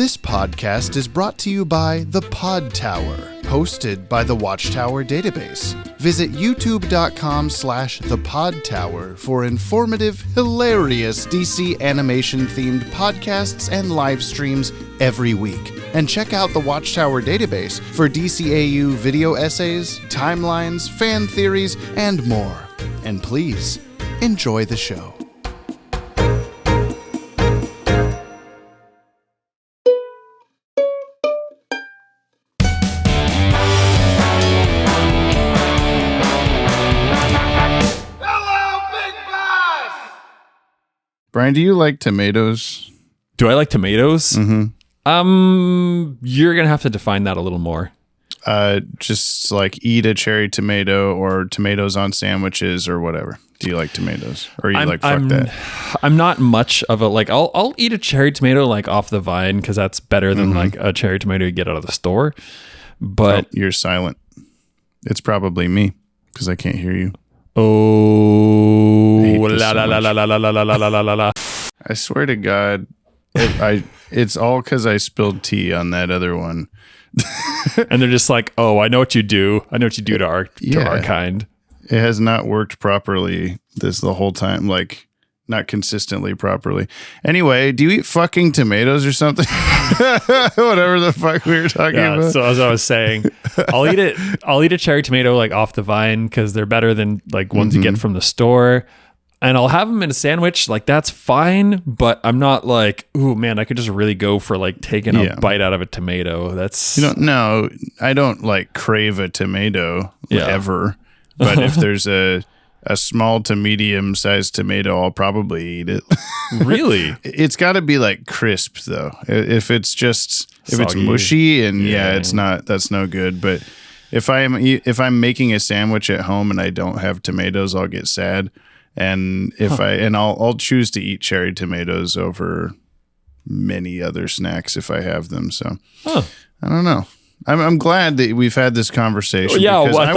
This podcast is brought to you by The Pod Tower, hosted by the Watchtower database. Visit youtube.com/thepodtower for informative, hilarious DC animation-themed podcasts and live streams every week. And check out the Watchtower database for DCAU video essays, timelines, fan theories, and more. And please, enjoy the show. Brian, do you like tomatoes? Do I like tomatoes? Mm-hmm. You're gonna have to define that a little more. Just like eat a cherry tomato or tomatoes on sandwiches or whatever. Do you like tomatoes? Or fuck that? I'm not much of a, like, I'll eat a cherry tomato like off the vine because that's better than like a cherry tomato you get out of the store. But you're silent. It's probably me because I can't hear you. Oh, la la la la la la la la la la la. I swear to God, it's all because I spilled tea on that other one. And they're just like, oh, I know what you do. I know what you do to our kind. It has not worked properly the whole time, like not consistently properly. Anyway, do you eat fucking tomatoes or something? Whatever the fuck we were talking about. So as I was saying, I'll eat a cherry tomato like off the vine because they're better than like ones you get from the store. And I'll have them in a sandwich, like that's fine, but I'm not like, ooh man, I could just really go for like taking a bite out of a tomato. That's I don't like crave a tomato ever. But if there's a small to medium sized tomato, I'll probably eat it. Really? It's got to be like crisp though. If it's mushy and that's no good. But if I'm making a sandwich at home and I don't have tomatoes, I'll get sad. And I'll choose to eat cherry tomatoes over many other snacks if I have them. So I don't know. I'm glad that we've had this conversation. Yeah, because well,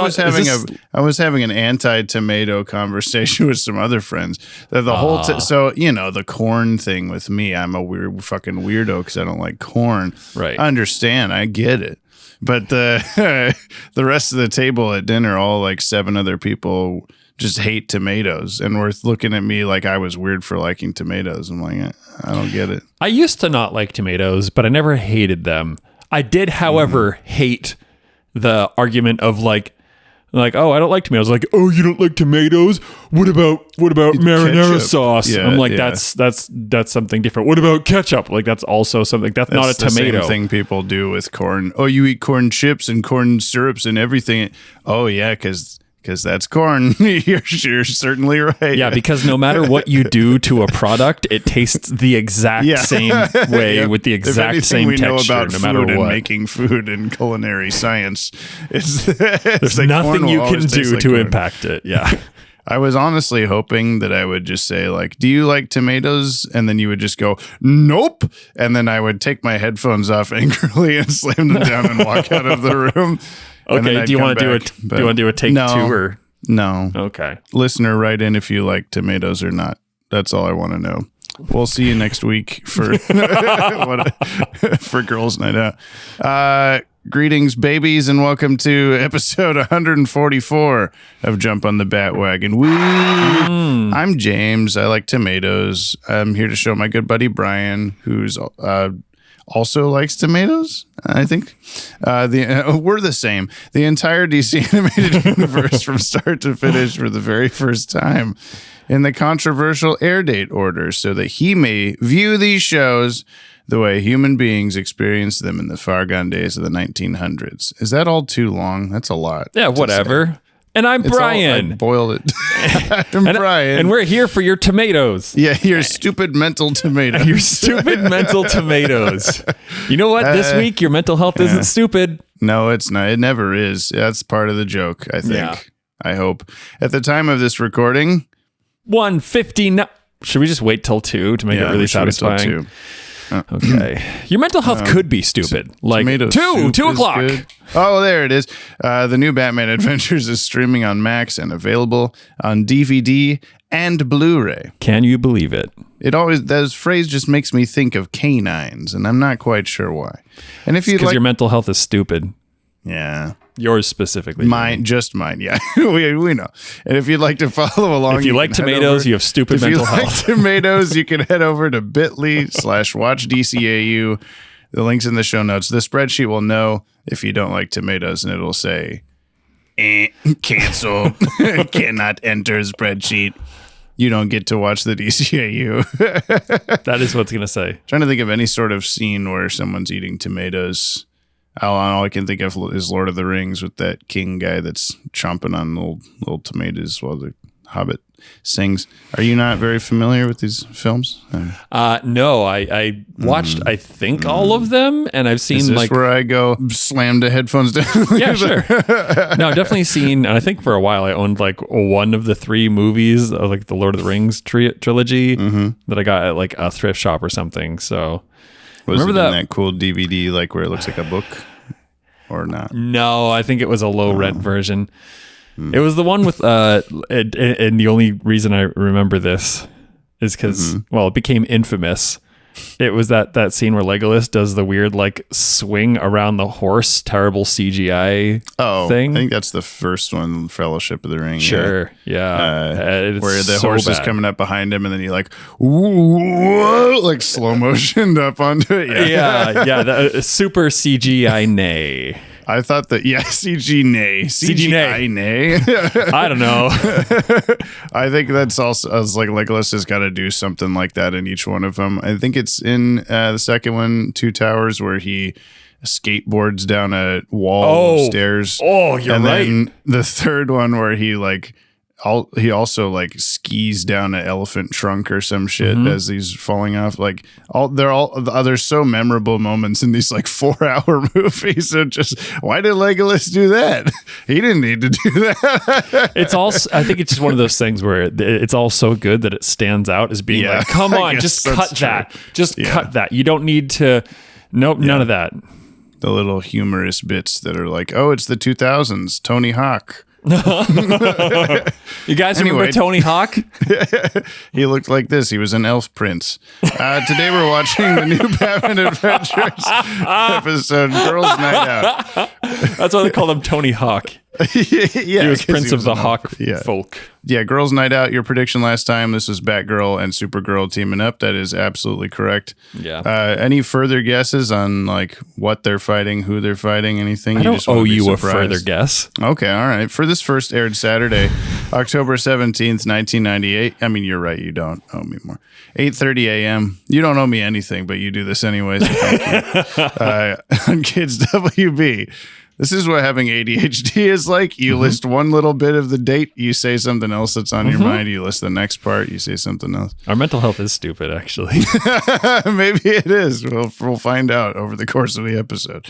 I was having an anti-tomato conversation with some other friends. That the whole so the corn thing with me, I'm a weird fucking weirdo because I don't like corn. Right. I understand. I get it. But the rest of the table at dinner, all like 7 other people just hate tomatoes and were looking at me like I was weird for liking tomatoes. I'm like, I don't get it. I used to not like tomatoes, but I never hated them. I did, however, hate the argument of like, oh, I don't like tomatoes. Like, oh, you don't like tomatoes? What about marinara sauce? Yeah, I'm like, that's something different. What about ketchup? Like, that's also something. That's not a tomato. Same thing people do with corn. Oh, you eat corn chips and corn syrups and everything. Oh yeah, because that's corn. You're certainly right. Yeah, because no matter what you do to a product, it tastes the exact same way with the exact same texture. Know about no matter food what. And making food and culinary science, there's nothing you can do to impact it. Yeah. I was honestly hoping that I would just say like, do you like tomatoes? And then you would just go, nope. And then I would take my headphones off angrily and slam them down and walk out of the room. Okay. Do you want to do a take 2 or no? Okay. Listener, write in if you like tomatoes or not. That's all I want to know. We'll see you next week for for Girls Night Out. Greetings, babies, and welcome to episode 144 of Jump on the Bat-Wagon. Woo! I'm James. I like tomatoes. I'm here to show my good buddy Brian, who's also likes tomatoes, I think. We're the same. The entire DC animated universe from start to finish for the very first time in the controversial airdate order so that he may view these shows the way human beings experienced them in the far gone days of the 1900s. Is that all too long? That's a lot. Yeah, whatever. And I'm Brian. I boiled it. I'm Brian. And we're here for your tomatoes. Yeah, your stupid mental tomatoes. Your stupid mental tomatoes. You know what? This week, your mental health isn't stupid. No, it's not. It never is. That's part of the joke, I think. Yeah. I hope. At the time of this recording... 1:59. Should we just wait till 2 to make it really satisfying? Okay. Your mental health could be stupid. Like Tomato 2 soup is o'clock. good. Oh, there it is. The new Batman Adventures is streaming on Max and available on DVD and Blu-ray. Can you believe it? That phrase just makes me think of canines, and I'm not quite sure why. And if you Because like, your mental health is stupid. yeah. Yours specifically. Mine, yeah. we know. And if you'd like to follow along, If you like tomatoes, you have stupid mental health. If you like tomatoes, you can head over to bit.ly/watchdcau. The link's in the show notes. The spreadsheet will know if you don't like tomatoes, and it'll say, cancel, cannot enter spreadsheet. You don't get to watch the DCAU. That is what's going to say. Trying to think of any sort of scene where someone's eating tomatoes. All I can think of is Lord of the Rings with that king guy that's chomping on little tomatoes while the Hobbit sings. Are you not very familiar with these films? No, I watched, I think, all of them, and I've seen Is this like where I go slam the headphones down? yeah, sure. No, I've definitely seen, and I think for a while I owned like one of the 3 movies of like the Lord of the Rings trilogy that I got at like a thrift shop or something. So Remember that cool DVD like where it looks like a book or not? No, I think it was a low rent version. It was the one with and the only reason I remember this is because well, it became infamous. It was that scene where Legolas does the weird like swing around the horse, terrible CGI thing. I think that's the first one, Fellowship of the Ring. Sure, yeah. Where the so horse is bad. coming up behind him, and then he like whoa, like slow motioned up onto it. Yeah. Super CGI nay. I thought that CG nay. CGI nay. I don't know. I think that's also, I was like, Legolas has got to do something like that in each one of them. I think it's in the second one, Two Towers, where he skateboards down a wall of stairs. Oh, you're and right. Then the third one where he he also like skis down an elephant trunk or some shit as he's falling off. Like there's so memorable moments in these like 4-hour movies. So just why did Legolas do that? He didn't need to do that. It's also, I think it's just one of those things where it's all so good that it stands out as being like, come on, just cut that. Just cut that. You don't need to. Nope, none of that. The little humorous bits that are like, oh, it's the 2000s, Tony Hawk. You guys remember Tony Hawk? He looked like this. He was an elf prince. Today we're watching the new Batman Adventures episode, Girls Night Out. That's why they call him Tony Hawk. He was Prince of the Hawk folk. Yeah, Girls Night Out. Your prediction last time, this was Batgirl and Supergirl teaming up. That is absolutely correct. Yeah. Any further guesses on like what they're fighting, who they're fighting, anything? I don't owe you a further guess. Okay, all right. For this first aired Saturday, October 17th, 1998. I mean, you're right. You don't owe me more. 8:30 a.m. You don't owe me anything, but you do this anyway. So thank you. On Kids WB. This is what having ADHD is like. You list one little bit of the date, you say something else that's on your mind. You list the next part, you say something else. Our mental health is stupid, actually. Maybe it is. We'll find out over the course of the episode.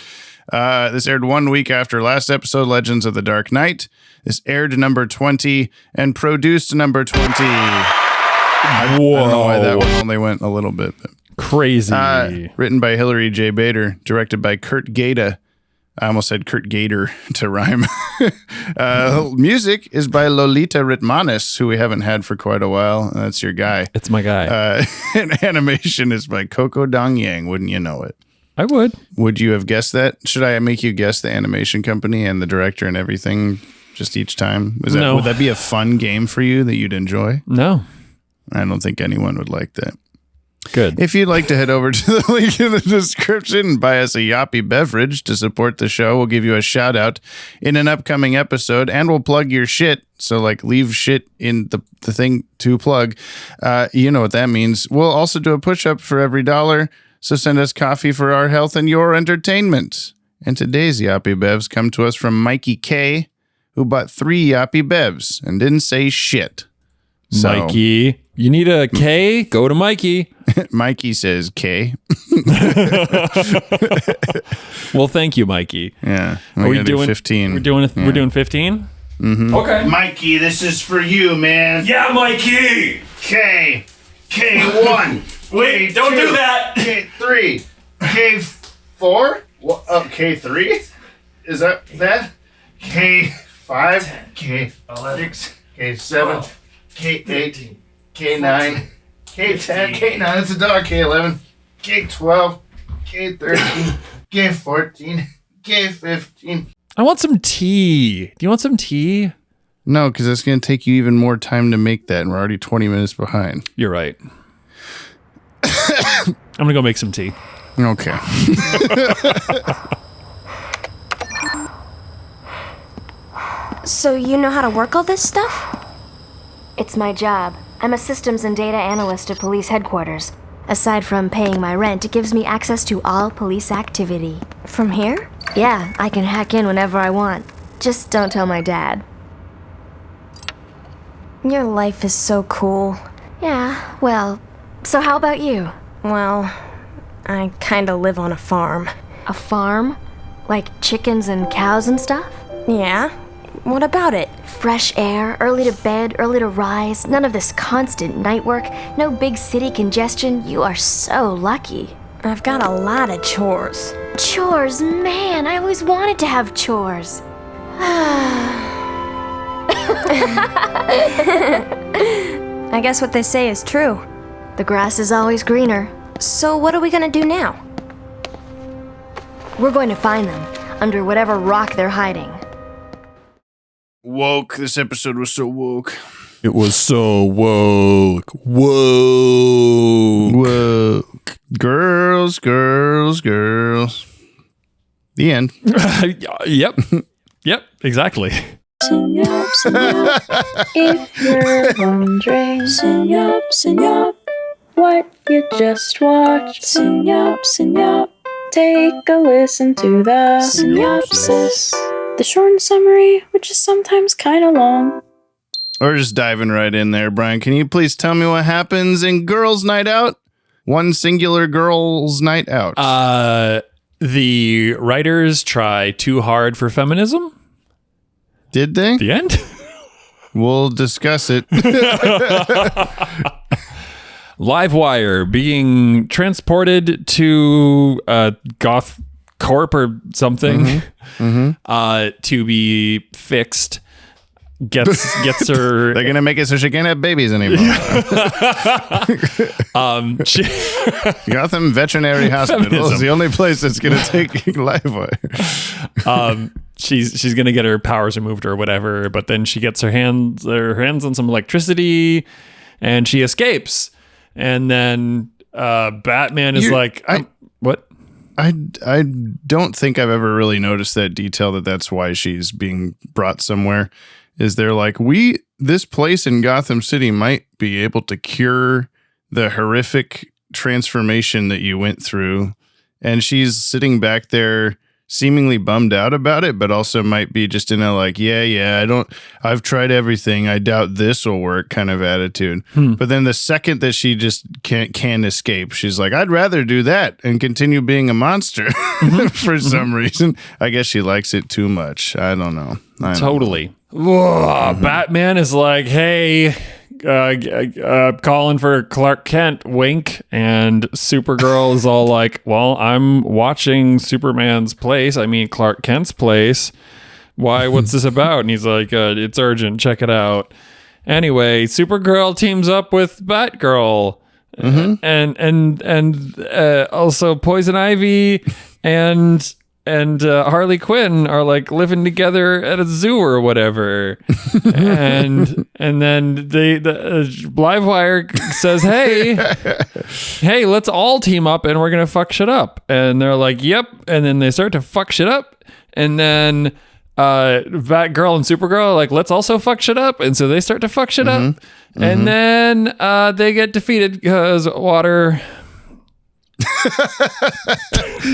This aired 1 week after last episode, Legends of the Dark Knight. This aired number 20 and produced number 20. I don't know why that one only went a little bit. But. Crazy. Written by Hilary J. Bader, directed by Kurt Gaeta. I almost said Kurt Gator to rhyme. Music is by Lolita Ritmanis, who we haven't had for quite a while. That's your guy. It's my guy. And animation is by Coco Dong Yang. Wouldn't you know it? I would. Would you have guessed that? Should I make you guess the animation company and the director and everything just each time? No. Would that be a fun game for you that you'd enjoy? No. I don't think anyone would like that. Good. If you'd like to head over to the link in the description and buy us a Yoppie beverage to support the show, we'll give you a shout out in an upcoming episode, and we'll plug your shit. So like leave shit in the thing to plug. You know what that means. We'll also do a push up for every $1. So send us coffee for our health and your entertainment. And today's Yoppie Bevs come to us from Mikey K, who bought 3 Yoppie Bevs and didn't say shit. So, Mikey, you need a K? Go to Mikey. Mikey says K. Well, thank you, Mikey. Yeah. Are we doing 15? We're doing 15? Mm-hmm. Okay. Mikey, this is for you, man. Yeah, Mikey. K1. Wait, don't do that. K3, K4, K3. Is that K5, K6, K7, K8, K9, K10, K9. It's a dog. K11, K12, K13, K14, K15. I want some tea. Do you want some tea? No, because it's going to take you even more time to make that, and we're already 20 minutes behind. You're right. I'm going to go make some tea. Okay. So you know how to work all this stuff? It's my job. I'm a systems and data analyst at police headquarters. Aside from paying my rent, it gives me access to all police activity. From here? Yeah, I can hack in whenever I want. Just don't tell my dad. Your life is so cool. Yeah, well, so how about you? Well, I kinda live on a farm. A farm? Like chickens and cows and stuff? Yeah? What about it? Fresh air, early to bed, early to rise, none of this constant night work, no big city congestion. You are so lucky. I've got a lot of chores. Chores, man, I always wanted to have chores. I guess what they say is true. The grass is always greener. So what are we gonna do now? We're going to find them, under whatever rock they're hiding. Woke. This episode was so woke. It was so woke. Whoa. Woke. Girls, girls, girls. The end. Yep. Yep, exactly. Synop, if you're wondering. Synop, what you just watched. Synop, take a listen to the synopsis. The short summary, which is sometimes kind of long. Or just diving right in there, Brian. Can you please tell me what happens in Girls' Night Out? One singular Girls' Night Out. The writers try too hard for feminism. Did they? The end. We'll discuss it. Livewire being transported to Goth Corp or something to be fixed. Gets her. They're gonna make it so she can't have babies anymore. Gotham Veterinary Hospital is the only place that's gonna take Livewire. She's gonna get her powers removed or whatever, but then she gets her hands on some electricity, and she escapes. And then Batman is what? I don't think I've ever really noticed that detail that's why she's being brought somewhere. Is there this place in Gotham City might be able to cure the horrific transformation that you went through, and she's sitting back there seemingly bummed out about it, but also might be just in a I've tried everything, I doubt this will work kind of attitude. But then the second that she just can't escape, she's like, I'd rather do that and continue being a monster for some reason. I guess she likes it too much. I don't know. Totally. Batman is like, hey, calling for Clark Kent, wink. And Supergirl is all like, well, I'm watching Clark Kent's place. Why? What's this about? And he's like, it's urgent. Check it out. Anyway, Supergirl teams up with Batgirl and also Poison Ivy and Harley Quinn are like living together at a zoo or whatever. and then the Livewire says, hey, let's all team up and we're going to fuck shit up. And they're like, yep. And then they start to fuck shit up. And then Batgirl and Supergirl are like, let's also fuck shit up. And so they start to fuck shit up. And then they get defeated because water...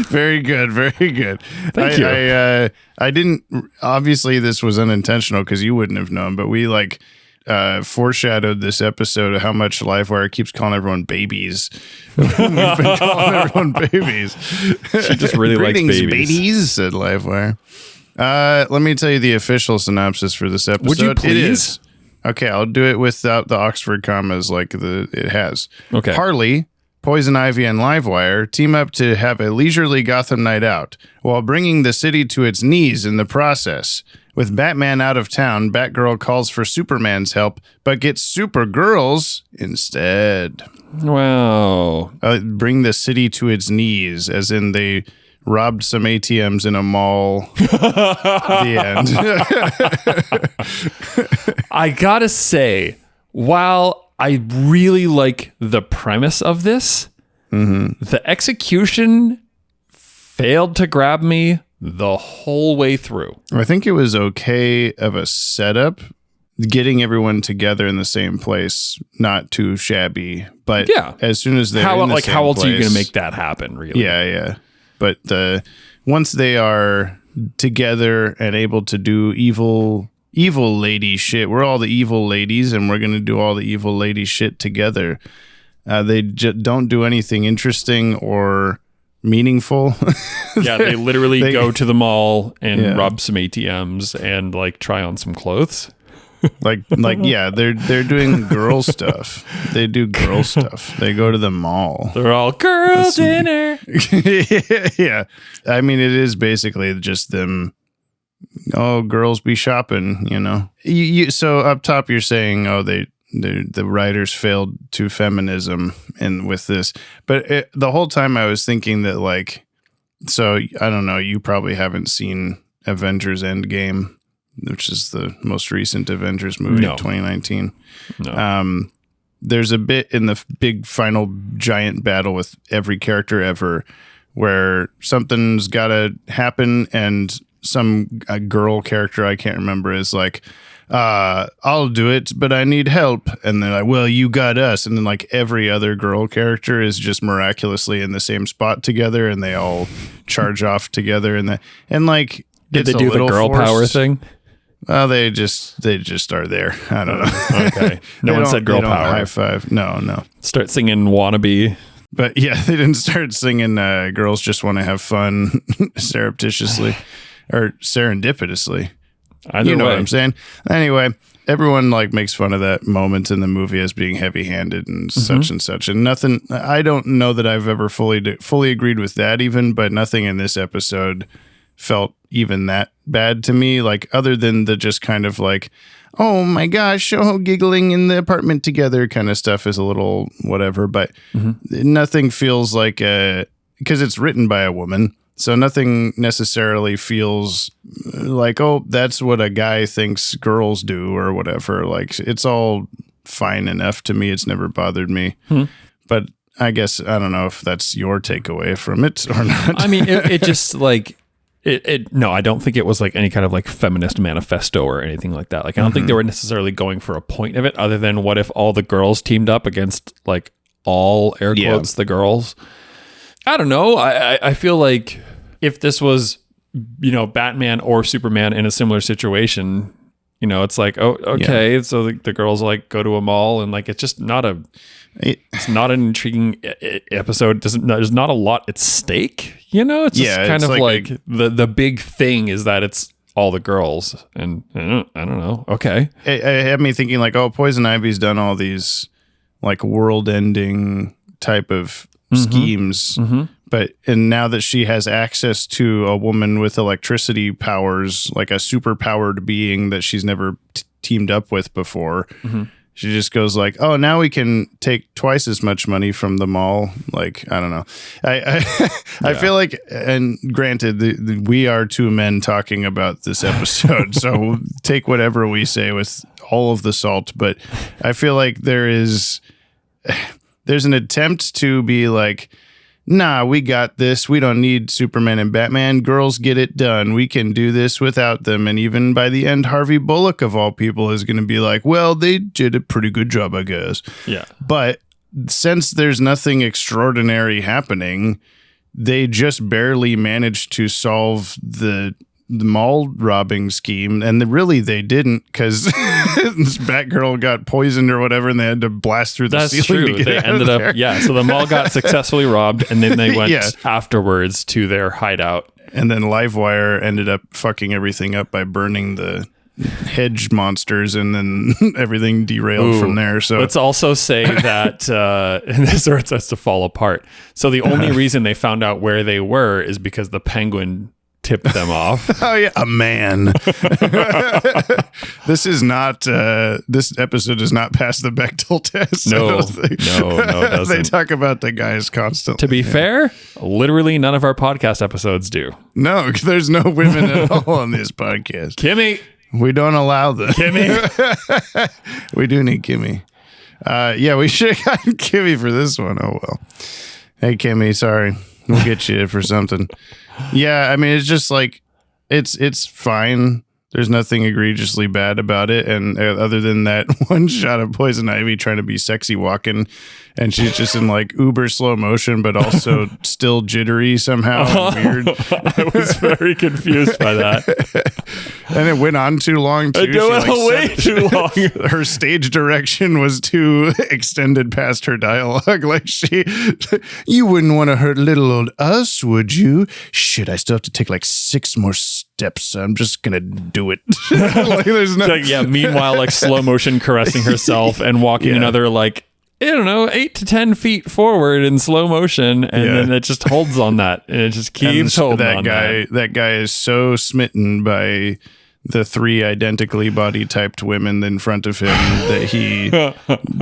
Very good, very good. Thank you. I didn't. Obviously, this was unintentional because you wouldn't have known. But we foreshadowed this episode of how much Livewire keeps calling everyone babies. We've been calling everyone babies. She just really likes babies. Said Livewire. Let me tell you the official synopsis for this episode. Would you please? It is. Okay, I'll do it without the Oxford commas like it has. Okay. Harley, Poison Ivy and Livewire team up to have a leisurely Gotham night out, while bringing the city to its knees in the process. With Batman out of town, Batgirl calls for Superman's help, but gets Supergirl's instead. Wow. Bring the city to its knees, as in they robbed some ATMs in a mall. The end. I gotta say, while I really like the premise of this, the execution failed to grab me the whole way through. I think it was okay of a setup, getting everyone together in the same place, not too shabby. But as soon as they're in the same how else place, are you going to make that happen? Really? Yeah. But once they are together and able to do evil lady shit, we're all the evil ladies, and we're going to do all the evil lady shit together. They don't do anything interesting or meaningful. Yeah, they literally go to the mall and rob some ATMs and like try on some clothes. They're doing girl stuff. They do girl stuff. They go to the mall. They're all girl dinner. Yeah. I mean, it is basically just them. Oh, girls be shopping, you know. So up top, you're saying, the writers failed to feminism and with this, but the whole time I was thinking that so I don't know, you probably haven't seen Avengers Endgame, which is the most recent Avengers movie of 2019. No. There's a bit in the big final giant battle with every character ever where something's got to happen, and a girl character, I can't remember, is like, I'll do it, but I need help. And they're like, well, you got us. And then every other girl character is just miraculously in the same spot together, and they all charge off together. And did they do the girl power thing? Well, they just are there. I don't know. Okay. No one said girl power. High five. No. Start singing Wannabe. But yeah, they didn't start singing Girls Just Want to Have Fun surreptitiously or serendipitously. Either you know way. what I'm saying? Anyway, everyone makes fun of that moment in the movie as being heavy-handed and such and such. And nothing, I don't know that I've ever fully agreed with that even, but nothing in this episode felt even that bad to me. Other than the just kind of oh my gosh, giggling in the apartment together kind of stuff is a little whatever, but nothing feels because it's written by a woman. So nothing necessarily feels that's what a guy thinks girls do or whatever. It's all fine enough to me. It's never bothered me. But I guess, I don't know if that's your takeaway from it or not. I mean, it just no, I don't think it was any kind of feminist manifesto or anything like that. I don't think they were necessarily going for a point of it, other than what if all the girls teamed up against all air quotes, the girls. I don't know. I feel like if this was, Batman or Superman in a similar situation, it's okay. So the girls go to a mall, and it's just not it's not an intriguing episode. There's not a lot at stake. It's just kind of the big thing is that it's all the girls, and I don't know. Okay. It had me thinking Poison Ivy's done all these world-ending type of schemes. And now that she has access to a woman with electricity powers, a super-powered being that she's never teamed up with before, she just goes oh, now we can take twice as much money from the mall. I don't know. I feel and granted, we are two men talking about this episode, so take whatever we say with all of the salt, but I feel there's an attempt to be nah, we got this. We don't need Superman and Batman. Girls get it done. We can do this without them. And even by the end, Harvey Bullock, of all people, is going to be well, they did a pretty good job, I guess. Yeah. But since there's nothing extraordinary happening, they just barely managed to solve the mall robbing scheme, and really they didn't, because this Batgirl got poisoned or whatever, and they had to blast through the ceiling. That's true. To get They ended up there. so the mall got successfully robbed, and then they went afterwards to their hideout. And then Livewire ended up fucking everything up by burning the hedge monsters, and then everything derailed from there. So let's also say that and this starts us to fall apart. So the only reason they found out where they were is because the Penguin tipped them off. Oh yeah, a man. This is not. This episode does not pass the Bechdel test. No, it doesn't. They talk about the guys constantly. To be fair, literally none of our podcast episodes do. No, there's no women at all on this podcast. Kimmy, we don't allow them. Kimmy, we do need Kimmy. Yeah, we should have gotten Kimmy for this one. Oh well. Hey Kimmy, sorry. We'll get you for something. Yeah, I mean, it's just like, it's fine. There's nothing egregiously bad about it. And other than that one shot of Poison Ivy trying to be sexy walking, and she's just in like uber slow motion, but also still jittery somehow. Weird. I was very confused by that. And it went on too long too. It went way too long. Her stage direction was too extended past her dialogue. Like you wouldn't want to hurt little old us, would you? Shit, I still have to take like 6 more steps. So I'm just gonna do it. Like there's no. Like, yeah. Meanwhile, like slow motion caressing herself and walking another like, I don't know, 8 to 10 feet forward in slow motion, and then it just holds on that, and it just keeps holding on that. That guy is so smitten by the 3 identically body typed women in front of him that he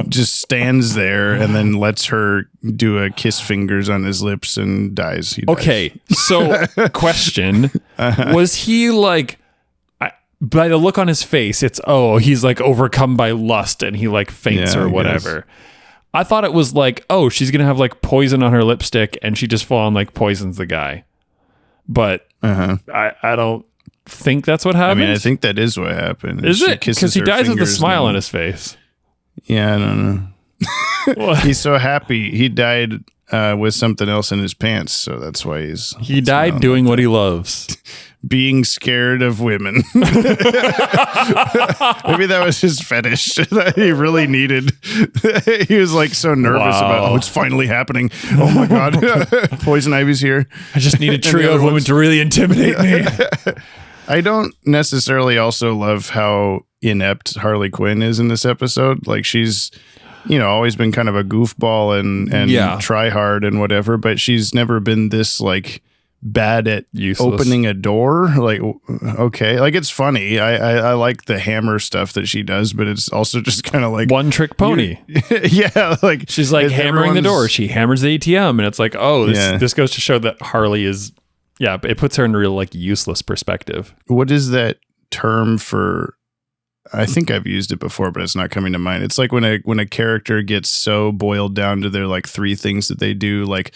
just stands there and then lets her do a kiss fingers on his lips and dies. He dies. Okay, so question, was he like, by the look on his face, it's, he's like overcome by lust and he like faints or whatever. I thought it was like, she's going to have like poison on her lipstick and she just full on like poisons the guy. But I don't think that's what happened. I mean, I think that is what happened. Is it? Because he dies with a smile on his face. Yeah, I don't know. He's so happy. He died with something else in his pants, so that's why he died doing what he loves. Being scared of women. Maybe that was his fetish that he really needed. He was like so nervous about, it's finally happening. Oh my God. Poison Ivy's here. I just need a trio of women to really intimidate me. I don't necessarily also love how inept Harley Quinn is in this episode. Like she's, always been kind of a goofball and try hard and whatever, but she's never been this like bad at opening a door. Like, okay, like it's funny. I like the hammer stuff that she does, but it's also just kind of like one trick pony. Yeah, like she's like hammering the door. She hammers the ATM, and it's like, this goes to show that Harley is. Yeah, but it puts her in a real like useless perspective. What is that term for? I think I've used it before, but it's not coming to mind. It's like when a character gets so boiled down to their like 3 things that they do, like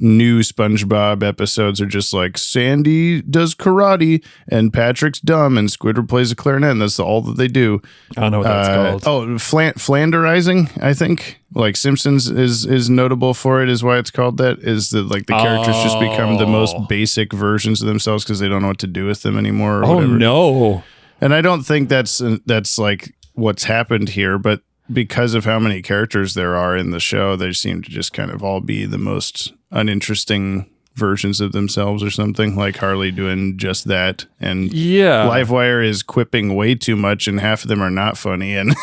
new SpongeBob episodes are just like Sandy does karate and Patrick's dumb and Squidward plays a clarinet, and that's all that they do. I don't know what that's called. Flanderizing, I think. Like Simpsons is notable for it, is why it's called that, is that like the characters just become the most basic versions of themselves because they don't know what to do with them anymore or whatever. No. And I don't think that's like what's happened here, but because of how many characters there are in the show, they seem to just kind of all be the most uninteresting versions of themselves or something, like Harley doing just that. And Livewire is quipping way too much and half of them are not funny. And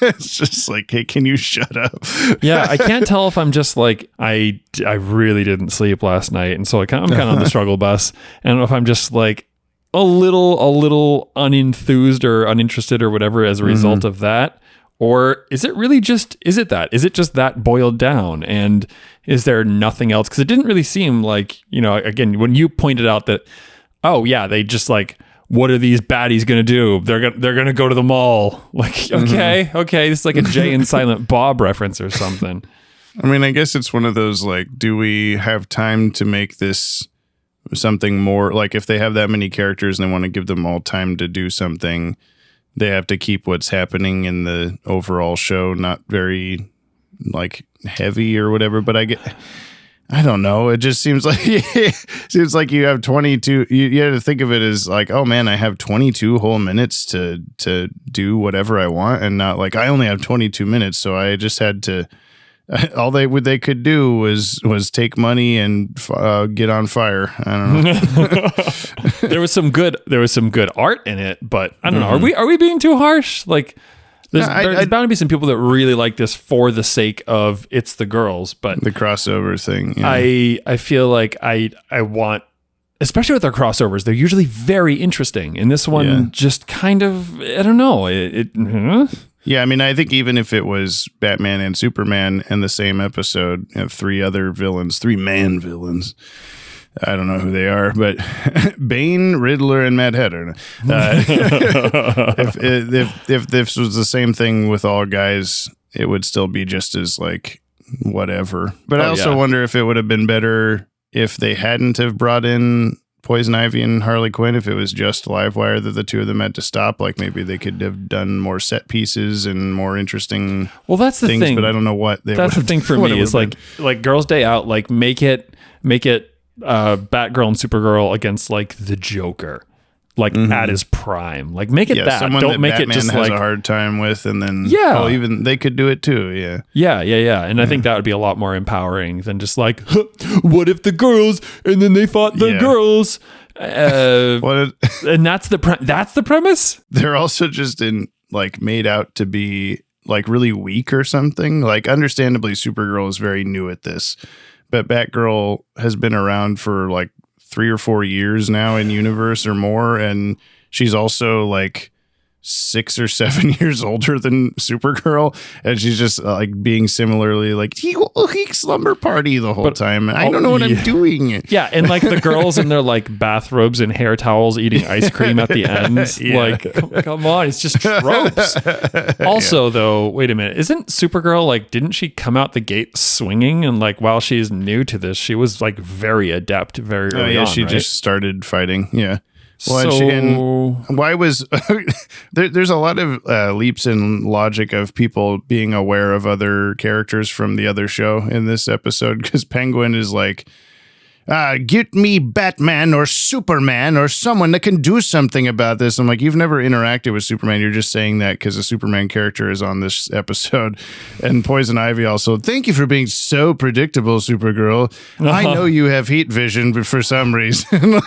it's just like, hey, can you shut up? Yeah, I can't tell if I'm just like, I really didn't sleep last night. And so I'm kind of on the struggle bus. I don't know if I'm just like a little unenthused or uninterested or whatever as a result of that. Or is it really just, is it just that boiled down? And is there nothing else? Because it didn't really seem like, again, when you pointed out that, they just like, what are these baddies going to do? They're going to go to the mall. Like, okay. This is like a Jay and Silent Bob reference or something. I mean, I guess it's one of those, like, do we have time to make this something more? Like, if they have that many characters and they want to give them all time to do something, they have to keep what's happening in the overall show not very like heavy or whatever. But I don't know. It just seems like you have 22. You have to think of it as like, oh man, I have 22 whole minutes to do whatever I want, and not like I only have 22 minutes, so I just had to all they could do was take money and get on fire. I don't know. There was some good art in it, but I don't know. Are we being too harsh? Like, there's bound to be some people that really like this for the sake of it's the girls, but the crossover thing. I feel like I want, especially with their crossovers, they're usually very interesting, and this one just kind of, I don't know. Yeah, I mean, I think even if it was Batman and Superman in the same episode, three man villains. I don't know who they are, but Bane, Riddler, and Mad Hatter. If this was the same thing with all guys, it would still be just as like whatever. But I also wonder if it would have been better if they hadn't have brought in Poison Ivy and Harley Quinn, if it was just Livewire that the two of them had to stop. Like maybe they could have done more set pieces and more interesting that's the things, thing. but I don't know what they That's the thing for me is like Girls' Day Out, like make it Batgirl and Supergirl against like the Joker, like at his prime. Like make it that. Don't that make Batman it just has like a hard time with, and then even they could do it too. Yeah. And I think that would be a lot more empowering than just like, what if the girls and then they fought the girls. And that's the premise. They're also just made out to be like really weak or something. Like understandably, Supergirl is very new at this. But Batgirl has been around for like 3 or 4 years now in universe or more. And she's also like 6 or 7 years older than Supergirl. And she's just like being similarly like, he slumber party the whole time. I don't know what I'm doing. Yeah. And like the girls in their like bathrobes and hair towels eating ice cream at the end. Like, come on. It's just tropes. Also, though, wait a minute. Isn't Supergirl like, didn't she come out the gate swinging? And like, while she's new to this, she was like very adept very early on. She right? just started fighting. Yeah. Well, So why was there's a lot of leaps in logic of people being aware of other characters from the other show in this episode, because Penguin is like, get me Batman or Superman or someone that can do something about this. I'm like, you've never interacted with Superman. You're just saying that because a Superman character is on this episode. And Poison Ivy also, thank you for being so predictable, Supergirl. I know you have heat vision, but for some reason.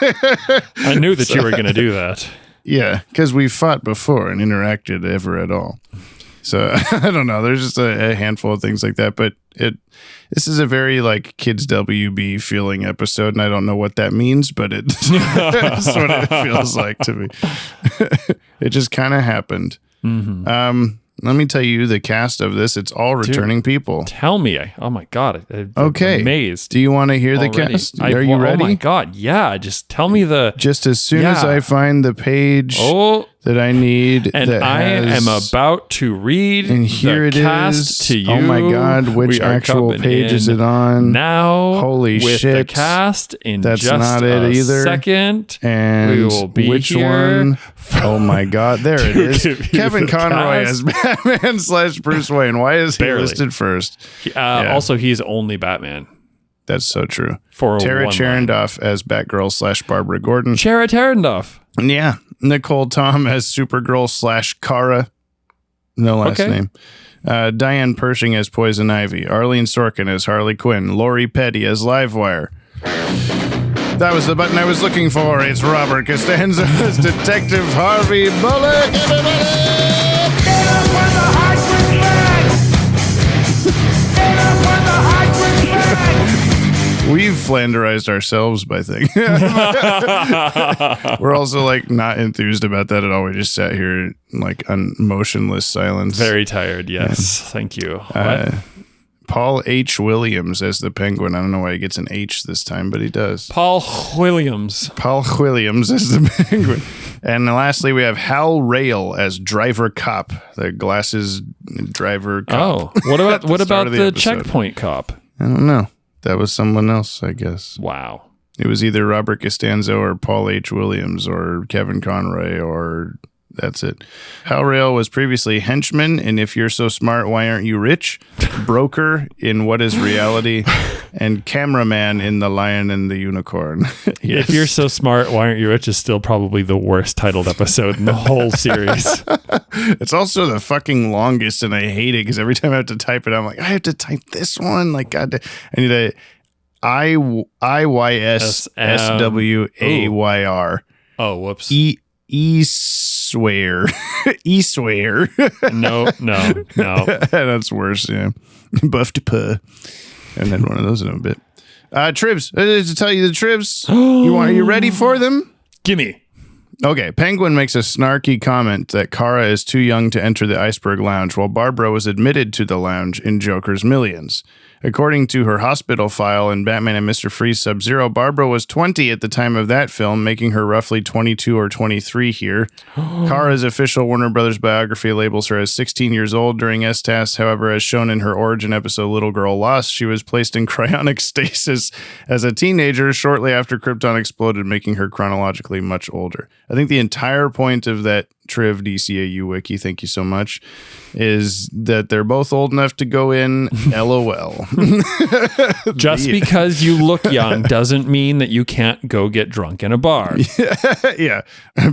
I knew that you were going to do that. Yeah, because we fought before and interacted ever at all. So I don't know. There's just a handful of things like that, but this is a very like kids WB feeling episode, and I don't know what that means, but it's what it feels like to me. It just kind of happened. Let me tell you the cast of this. It's all returning people. Tell me. Oh my God. I'm amazed. Do you want to hear the cast? Are you ready? Oh my God. Yeah. Just tell me just as soon as I find the page that I need. And I am about to read and here it is to you. Oh my God. Which actual page is it on? Now. Holy with shit. The cast in That's just not it either. Second. And we will be which here one? Oh my God. There it is. Kevin Conroy as Batman / Bruce Wayne. Why is he listed first? Also, he's only Batman. That's so true. For Tara Cherendoff as Batgirl / Barbara Gordon. Tara Cherendoff. Yeah. Nicole Tom as Supergirl / Kara. No last name. Diane Pershing as Poison Ivy. Arlene Sorkin as Harley Quinn. Lori Petty as Livewire. That was the button I was looking for. It's Robert Costanzo as Detective Harvey Bullock. Everybody! Get up on the high Get up on the high We've Flanderized ourselves by thing. We're also like not enthused about that at all. We just sat here like on motionless silence. Very tired. Yes. Thank you. Paul H. Williams as the Penguin. I don't know why he gets an H this time, but he does. Paul Williams as the Penguin. And lastly, we have Hal Rail as Driver Cop, the glasses driver cop. Oh, what about the checkpoint cop? I don't know. That was someone else, I guess. Wow. It was either Robert Costanzo or Paul H. Williams or Kevin Conroy or That's it. Hellrail was previously henchman in If You're So Smart, Why Aren't You Rich? Broker in What Is Reality? And cameraman in The Lion and the Unicorn. Yes. If You're So Smart, Why Aren't You Rich? Is still probably the worst titled episode in the whole series. It's also the fucking longest, and I hate it because every time I have to type it, I'm like, I have to type this one. Like, God, I need a IYSSWAYR. Oh, whoops. E-swear. E-swear. No. That's worse, yeah. Buff to puh. And then one of those in a bit. Trivs. To tell you the trivs. Are you ready for them? Gimme. Okay, Penguin makes a snarky comment that Kara is too young to enter the Iceberg Lounge, while Barbara was admitted to the lounge in Joker's Millions. According to her hospital file in Batman and Mr. Freeze Sub-Zero, Barbara was 20 at the time of that film, making her roughly 22 or 23 here. Kara's official Warner Brothers biography labels her as 16 years old during S-Task. However, as shown in her origin episode Little Girl Lost, she was placed in cryonic stasis as a teenager shortly after Krypton exploded, making her chronologically much older. I think the entire point of that Triv DCAU wiki, thank you so much, is that they're both old enough to go in. LOL. Just because you look young doesn't mean that you can't go get drunk in a bar. Yeah.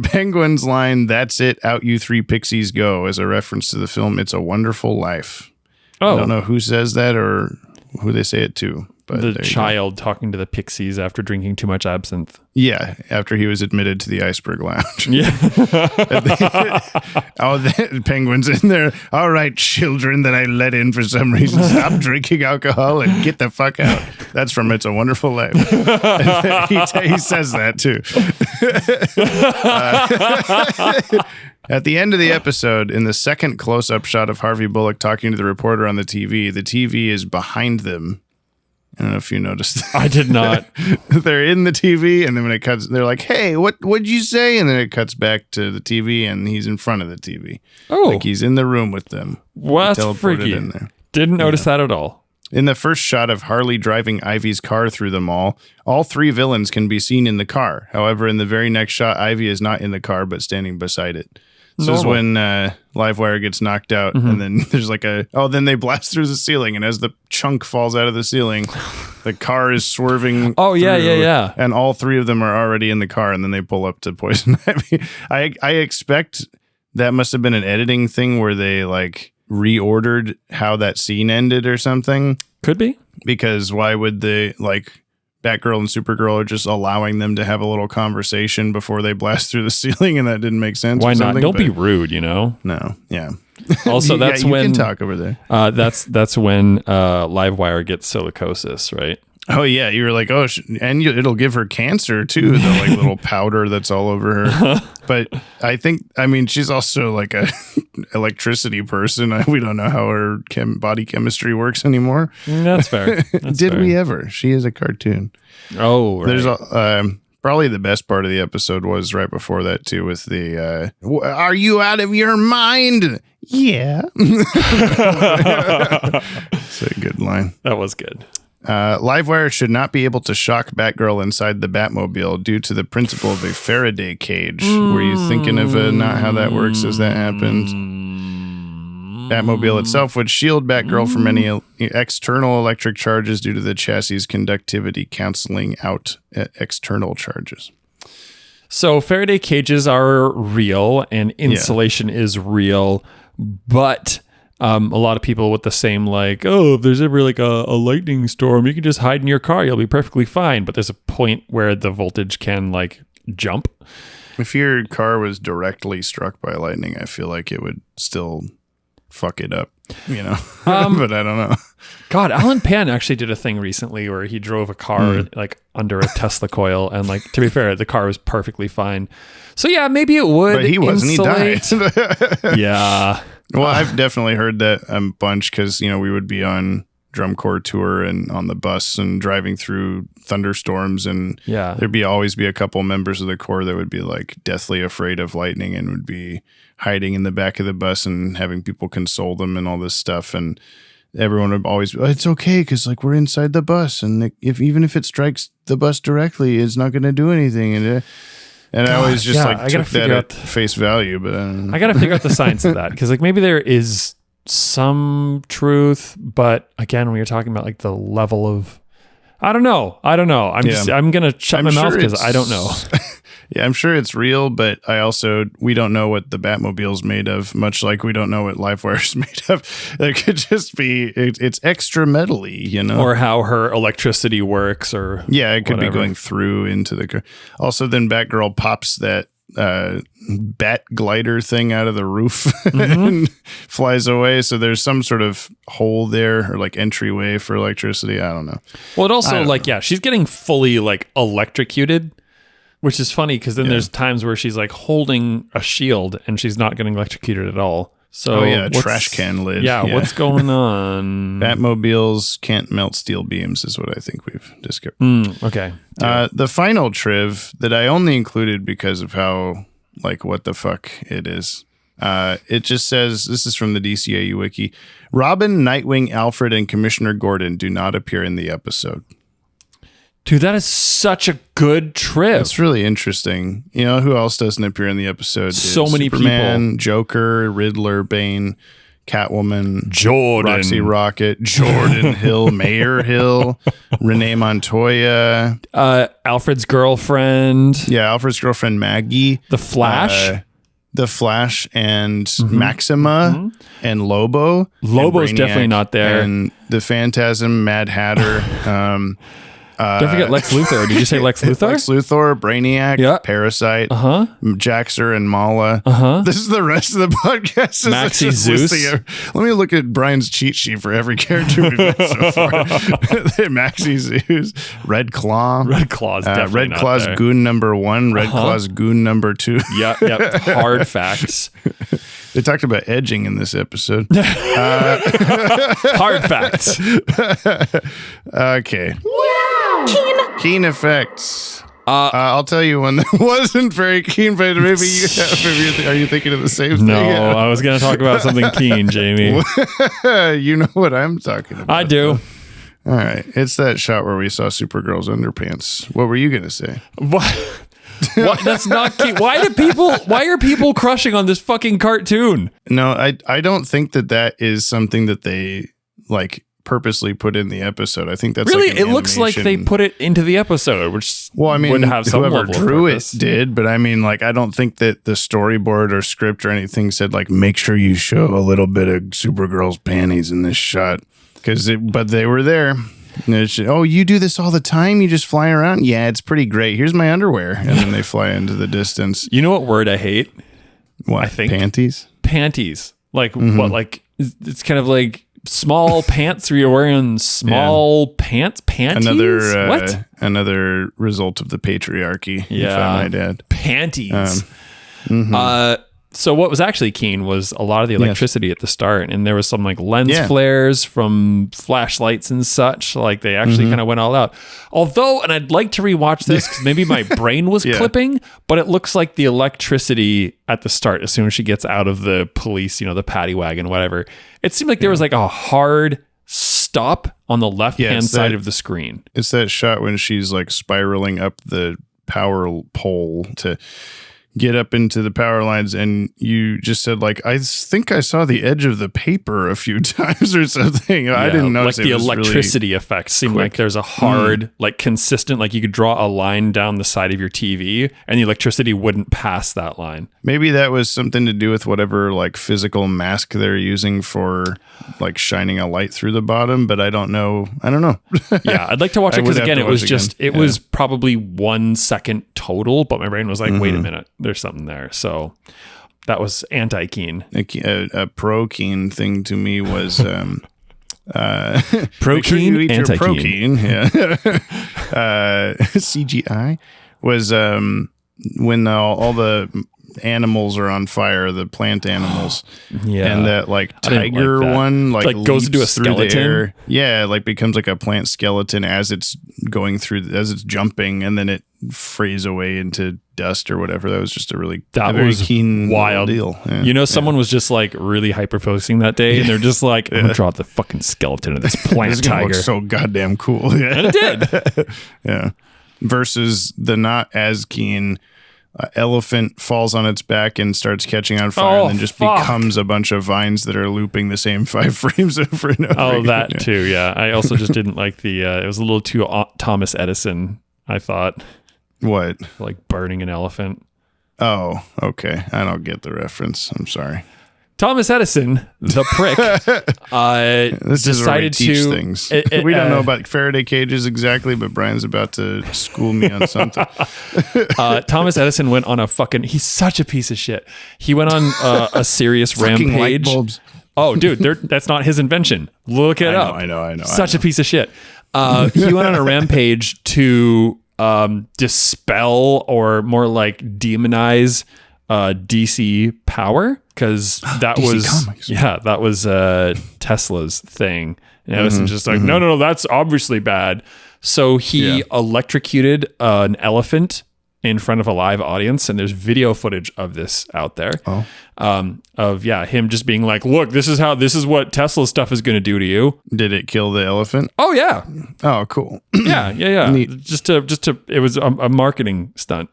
Penguin's line, "That's it, out you three pixies go," is a reference to the film It's a Wonderful Life. Oh. I don't know who says that or who they say it to. But the child talking to the pixies after drinking too much absinthe. Yeah, after he was admitted to the Iceberg Lounge. Yeah. The Penguin's in there. "All right, children that I let in for some reason, stop drinking alcohol and get the fuck out." That's from It's a Wonderful Life. He says that too. At the end of the episode, in the second close-up shot of Harvey Bullock talking to the reporter on the TV is behind them. I don't know if you noticed that. I did not. They're in the TV, and then when it cuts, they're like, "Hey, what'd you say?" And then it cuts back to the TV, and he's in front of the TV. Oh. Like he's in the room with them. Well, that's freaky. In there. Didn't notice that at all. In the first shot of Harley driving Ivy's car through the mall, all three villains can be seen in the car. However, in the very next shot, Ivy is not in the car, but standing beside it. This is when Livewire gets knocked out, and then there's like then they blast through the ceiling, and as the chunk falls out of the ceiling, the car is swerving. Oh, yeah. And all three of them are already in the car, and then they pull up to Poison Ivy. I expect that must have been an editing thing where they like reordered how that scene ended or something. Could be. Because why would they like... Batgirl and Supergirl are just allowing them to have a little conversation before they blast through the ceiling, and that didn't make sense. Why not? Don't be rude, you know? No, yeah. Also, that's you when... You can talk over there. That's when Livewire gets silicosis, right? Oh, yeah. You were like, oh, it'll give her cancer, too. The like little powder that's all over her. But I mean, she's also like a electricity person. We don't know how her body chemistry works anymore. That's fair. Did we ever? She is a cartoon. Oh, right. There's probably the best part of the episode was right before that, too, with the, "Are you out of your mind?" Yeah. It's a good line. That was good. Livewire should not be able to shock Batgirl inside the Batmobile due to the principle of a Faraday cage. Were you thinking of not how that works as that happened? Batmobile itself would shield Batgirl from any external electric charges due to the chassis' conductivity canceling out external charges. So Faraday cages are real and insulation is real, but... a lot of people with the same like, oh, if there's ever like a lightning storm, you can just hide in your car. You'll be perfectly fine. But there's a point where the voltage can like jump. If your car was directly struck by lightning, I feel like it would still fuck it up, you know, but I don't know. God, Alan Pan actually did a thing recently where he drove a car like under a Tesla coil. And like, to be fair, the car was perfectly fine. So yeah, maybe it would. But he wasn't, he died. Yeah. Well, I've definitely heard that a bunch because, you know, we would be on drum corps tour and on the bus and driving through thunderstorms, and there'd always be a couple members of the corps that would be like deathly afraid of lightning and would be hiding in the back of the bus and having people console them and all this stuff. And everyone would always be, it's okay because like we're inside the bus, and even if it strikes the bus directly, it's not going to do anything. And And I always just I like gotta took that figure at face value, but I got to figure out the science of that because like maybe there is some truth, but again, when you're talking about like the level of, I don't know. I'm gonna shut my mouth because I don't know. Yeah, I'm sure it's real, but we don't know what the Batmobile's made of, much like we don't know what Livewire's made of. It could just be, it's extra metally, you know? Or how her electricity works or yeah, it could whatever. be going through into the car. Also, then Batgirl pops that bat glider thing out of the roof and flies away. So there's some sort of hole there or like entryway for electricity. I don't know. Well, it also like, yeah, she's getting fully like electrocuted. Which is funny because then there's times where she's like holding a shield and she's not getting electrocuted at all. So trash can lid. Yeah, what's going on? Batmobiles can't melt steel beams is what I think we've discovered. Okay. The final triv that I only included because of how like what the fuck it is. It just says, this is from the DCAU wiki, Robin, Nightwing, Alfred, and Commissioner Gordon do not appear in the episode. Dude, that is such a good trip. It's really interesting. You know who else doesn't appear in the episode? So many Superman, people. Joker, Riddler, Bane, Catwoman, Jordan. Roxy Rocket, Jordan Hill, Mayor Hill, Renee Montoya. Alfred's girlfriend. Yeah, Alfred's girlfriend, Maggie. The Flash. The Flash and Maxima and Lobo. Lobo's and definitely not there. And the Phantasm, Mad Hatter. Don't forget Lex Luthor. Did you say Lex Luthor? Lex Luthor, Brainiac, Yeah. Parasite, Uh-huh. Jaxer and Mala. Uh-huh. This is the rest of the podcast. Maxie Zeus. Let me look at Brian's cheat sheet for every character we've met so far. Maxie Zeus, Red Claw. Red Claw's definitely Red not Claw's there. goon number 1, Red Claw's goon number 2. Yep. Hard facts. They talked about edging in this episode. Hard facts. Okay. Keen effects. I'll tell you one that wasn't very keen, but maybe you have. Are you thinking of the same thing? No, I was going to talk about something keen, Jamie. You know what I'm talking about. I do. All right. It's that shot where we saw Supergirl's underpants. What were you going to say? What? That's not cute. Why are people crushing on this fucking cartoon? No, I don't think that is something that they like purposely put in the episode. I think that's really, like an it looks like they put it into the episode, which would have some whoever level of drew it purpose. did, but I mean, like, I don't think that the storyboard or script or anything said like, make sure you show a little bit of Supergirl's panties in this shot, but they were there. Oh, you do this all the time? You just fly around? Yeah, it's pretty great. Here's my underwear, and then they fly into the distance. You know what word I hate? What? I think panties. Like what? Like it's kind of like small pants where you're wearing small panties. Another result of the patriarchy. Yeah, if I might add. Panties. So what was actually keen was a lot of the electricity at the start, and there was some like lens flares from flashlights and such. Like they actually kind of went all out. Although, and I'd like to rewatch this because maybe my brain was clipping, but it looks like the electricity at the start, as soon as she gets out of the police, the paddy wagon, whatever, it seemed like there was like a hard stop on the left-hand side of the screen. It's that shot when she's like spiraling up the power pole to get up into the power lines, and you just said like, I think I saw the edge of the paper a few times or something. Yeah, I didn't notice like the electricity effect seemed quick. Like there's a hard like consistent, like you could draw a line down the side of your TV and the electricity wouldn't pass that line. Maybe that was something to do with whatever like physical mask they're using for like shining a light through the bottom, but I don't know. Yeah, I'd like to watch it because again, it was probably 1 second total, but my brain was like, wait a minute, there's something there. So that was anti-keen. A pro-keen thing to me was pro-keen, anti-keen. Pro-keen, yeah. CGI was when all the animals are on fire, the plant animals, and that like tiger one like goes into a skeleton. Yeah, like becomes like a plant skeleton as it's going through, as it's jumping, and then it frees away into dust or whatever. That was just a very keen wild deal. Yeah. Someone was just like really hyper focusing that day, and they're just like, I'm gonna draw the fucking skeleton of this plant tiger. Look so goddamn cool. Yeah. And it did. Yeah. Versus the not as keen elephant falls on its back and starts catching on fire, and then just becomes a bunch of vines that are looping the same 5 frames over and over. Oh, again. that too. Yeah. I also just didn't like it was a little too Thomas Edison, I thought. What? Like burning an elephant. Oh, okay. I don't get the reference. I'm sorry. Thomas Edison, the prick, This is where we decided teach to. things. We don't know about Faraday cages exactly, but Brian's about to school me on something. Thomas Edison went on he's such a piece of shit. He went on a serious Fucking light rampage. bulbs. Oh, dude, that's not his invention. Look it up. I know. Such a piece of shit. He went on a rampage to dispel, or more like demonize, DC power, because that DC was Tesla's thing. And Edison's just like, no, that's obviously bad. So he electrocuted an elephant in front of a live audience, and there's video footage of this out there. Of him just being like, look, this is what Tesla stuff is going to do to you. Did it kill the elephant? Oh yeah. Oh, cool. Yeah. Neat. Just to it was a marketing stunt.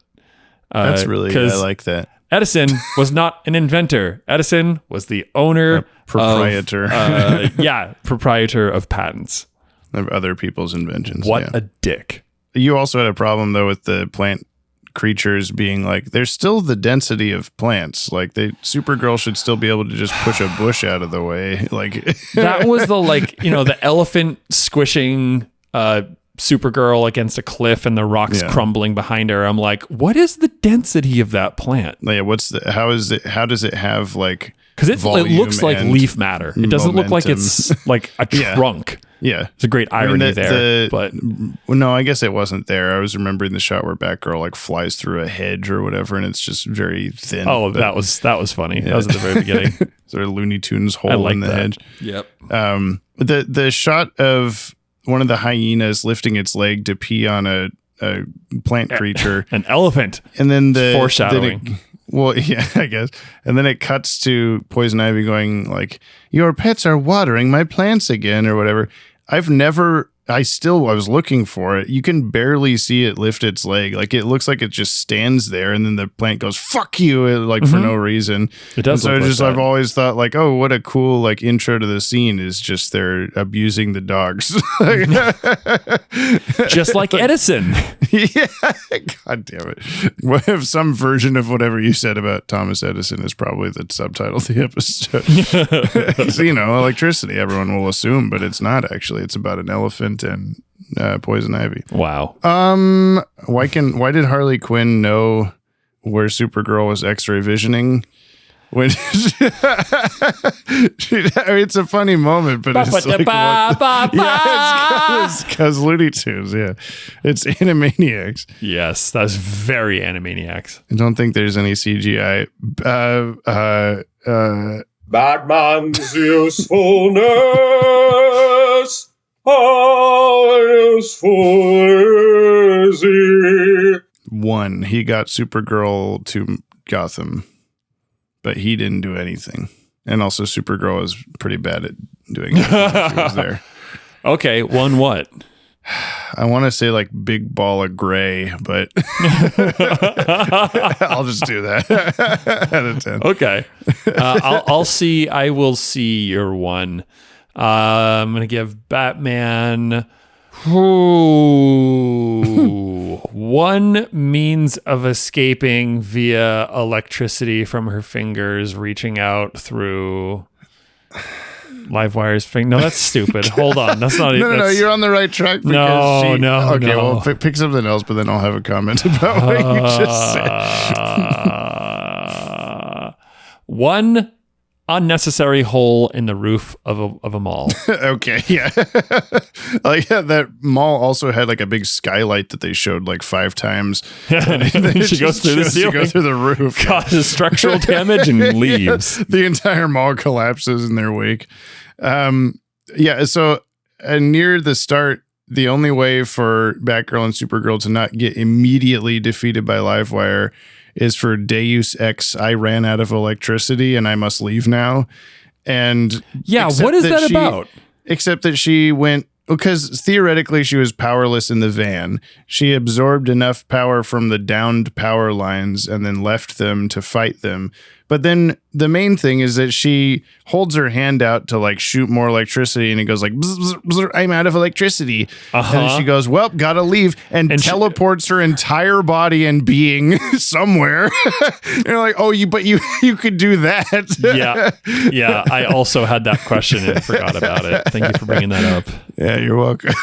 That's really, I like that. Edison was not an inventor. Edison was the owner, proprietor. Proprietor of patents. Of other people's inventions. What a dick. You also had a problem though with the plant creatures being like, there's still the density of plants. Like Supergirl should still be able to just push a bush out of the way. Like that was the elephant squishing Supergirl against a cliff and the rocks crumbling behind her. I'm like, what is the density of that plant? Yeah, how does it have like, because it looks like leaf matter. It doesn't look like it's like a trunk. Yeah, it's a great irony there. But no, I guess it wasn't there. I was remembering the shot where Batgirl like flies through a hedge or whatever, and it's just very thin. Oh, that was funny. Yeah. That was at the very beginning. Sort of Looney Tunes hole in the hedge. Yep. The shot of one of the hyenas lifting its leg to pee on a plant creature, an elephant, and then foreshadowing. Well, yeah, I guess. And then it cuts to Poison Ivy going like, your pets are watering my plants again, or whatever. I was looking for it. You can barely see it lift its leg. Like it looks like it just stands there, and then the plant goes, fuck you, for no reason. It does. And so I've always thought like, oh, what a cool like intro to the scene is just they're abusing the dogs. Just like Edison. Yeah. God damn it. What if some version of whatever you said about Thomas Edison is probably the subtitle of the episode? Electricity, everyone will assume, but it's not actually. It's about an elephant and Poison Ivy. Wow. Why did Harley Quinn know where Supergirl was X-ray visioning? When it's a funny moment, but it's like it's because Looney Tunes. Yeah, it's Animaniacs. Yes, that's very Animaniacs. I don't think there's any CGI. Batman's usefulness. How useful is he? One, he got Supergirl to Gotham, but he didn't do anything. And also Supergirl was pretty bad at doing it. She was there. Okay, one what? I want to say like big ball of gray, but I'll just do that. Out of 10. Okay. I will see your one. I'm going to give Batman one means of escaping via electricity from her fingers, reaching out through Livewire's finger. No, that's stupid. Hold on. That's not it. No, you're on the right track. No. Okay, well, pick something else, but then I'll have a comment about what you just said. One unnecessary hole in the roof of a mall. Okay, yeah. That mall also had like a big skylight that they showed like 5 times. She goes through the ceiling. She goes through the roof. Causes structural damage and leaves. The entire mall collapses in their wake. So near the start, the only way for Batgirl and Supergirl to not get immediately defeated by Livewire is for Deus Ex, I ran out of electricity and I must leave now. And yeah, what is that about? Except that she went because theoretically she was powerless in the van. She absorbed enough power from the downed power lines and then left them to fight them. But then the main thing is that she holds her hand out to like shoot more electricity, and it goes like, bzz, bzz, bzz, I'm out of electricity. And she goes, well, gotta leave, and teleports her entire body and being somewhere. You're like, oh, you could do that. Yeah. I also had that question and forgot about it. Thank you for bringing that up. Yeah, you're welcome.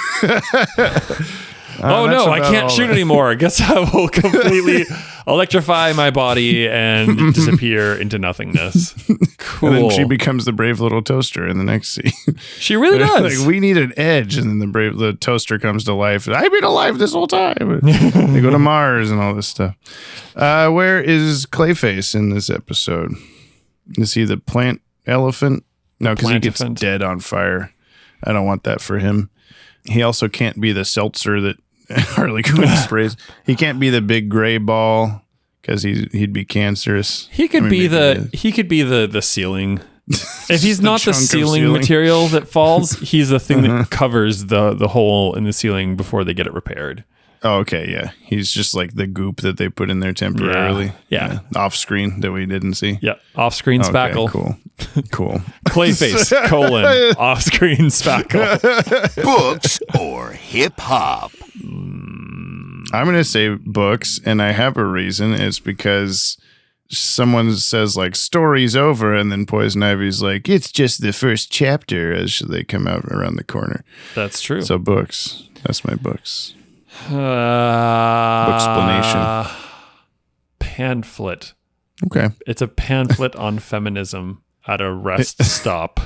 Oh no, I can't shoot anymore. I guess I will completely electrify my body and disappear into nothingness. Cool. And then she becomes the brave little toaster in the next scene. She really does. Like, we need an edge, and then the toaster comes to life. I've been alive this whole time. They go to Mars and all this stuff. Where is Clayface in this episode? Is he the plant elephant? No, because he gets dead on fire. I don't want that for him. He also can't be the seltzer that Harley Quinn sprays. He can't be the big gray ball because he'd be cancerous. He could be the ceiling. If he's not the ceiling material that falls, he's the thing that covers the hole in the ceiling before they get it repaired. Oh, okay, yeah. He's just like the goop that they put in there temporarily. Yeah. Off screen that we didn't see. Yeah. Off screen spackle. Cool. Clayface, off screen spackle. Books or hip hop? I'm going to say books, and I have a reason. It's because someone says like story's over, and then Poison Ivy's like, it's just the first chapter as they come out around the corner. That's true. So books. That's my books. Booksplanation. Pamphlet. Okay. It's a pamphlet on feminism at a rest stop.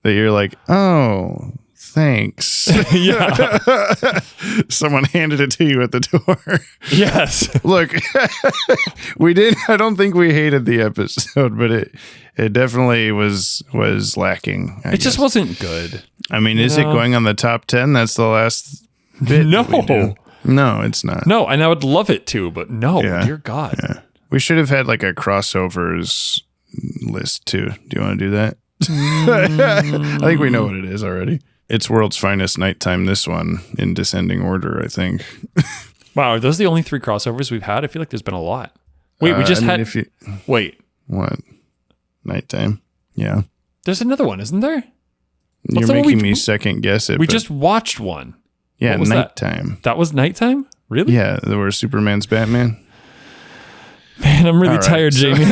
That you're like, oh, thanks. Yeah. Someone handed it to you at the door. Yes. Look, I don't think we hated the episode, but it definitely was lacking. It just wasn't good. I mean, is it going on the top 10? That's the last bit. No, it's not. No, and I would love it to, but no, dear God. Yeah. We should have had like a crossovers list too. Do you want to do that? I think we know what it is already. It's World's Finest Nighttime, this one, in descending order, I think. Wow, are those the only 3 crossovers we've had? I feel like there's been a lot. Wait, we just had... Wait. What? Nighttime? Yeah. There's another one, isn't there? You're making me second guess it. We just watched one. Yeah, Nighttime. That was Nighttime? Really? Yeah, where Superman's Batman. Man, I'm really tired, Jamie.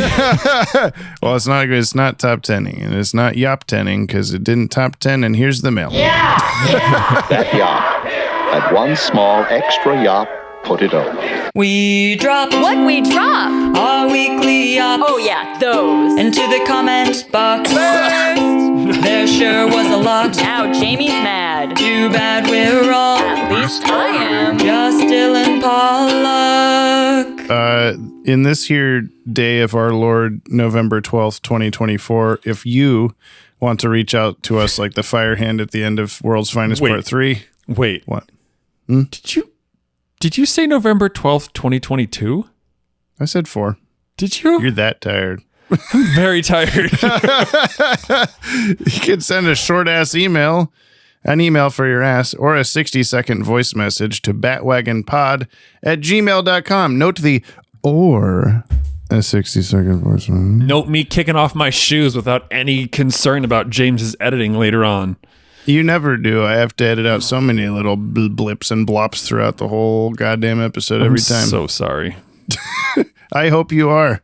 Well, it's not good. It's not top 10ing, and it's not Yop 10ing because it didn't top 10. And here's the mail. That Yop had one small extra Yop. Put it over. We drop What we drop? our weekly Yops Oh yeah, those. into the comment box. First, there sure was a lot. Now Jamie's mad. Too bad we're all, At least I am. just Dylan Pollock. In this here day of our Lord, November 12th, 2024, if you want to reach out to us like the fire hand at the end of World's Finest Part 3. Wait. What? Did you say November 12th, 2022? I said 4. Did you? You're that tired. I'm very tired. You can send a short-ass email, an email for your ass, or a 60-second voice message to batwagonpod@gmail.com. Note the or a 60-second voice message. Note me kicking off my shoes without any concern about James's editing later on. You never do. I have to edit out so many little blips and blops throughout the whole goddamn episode every time. I'm so sorry. I hope you are.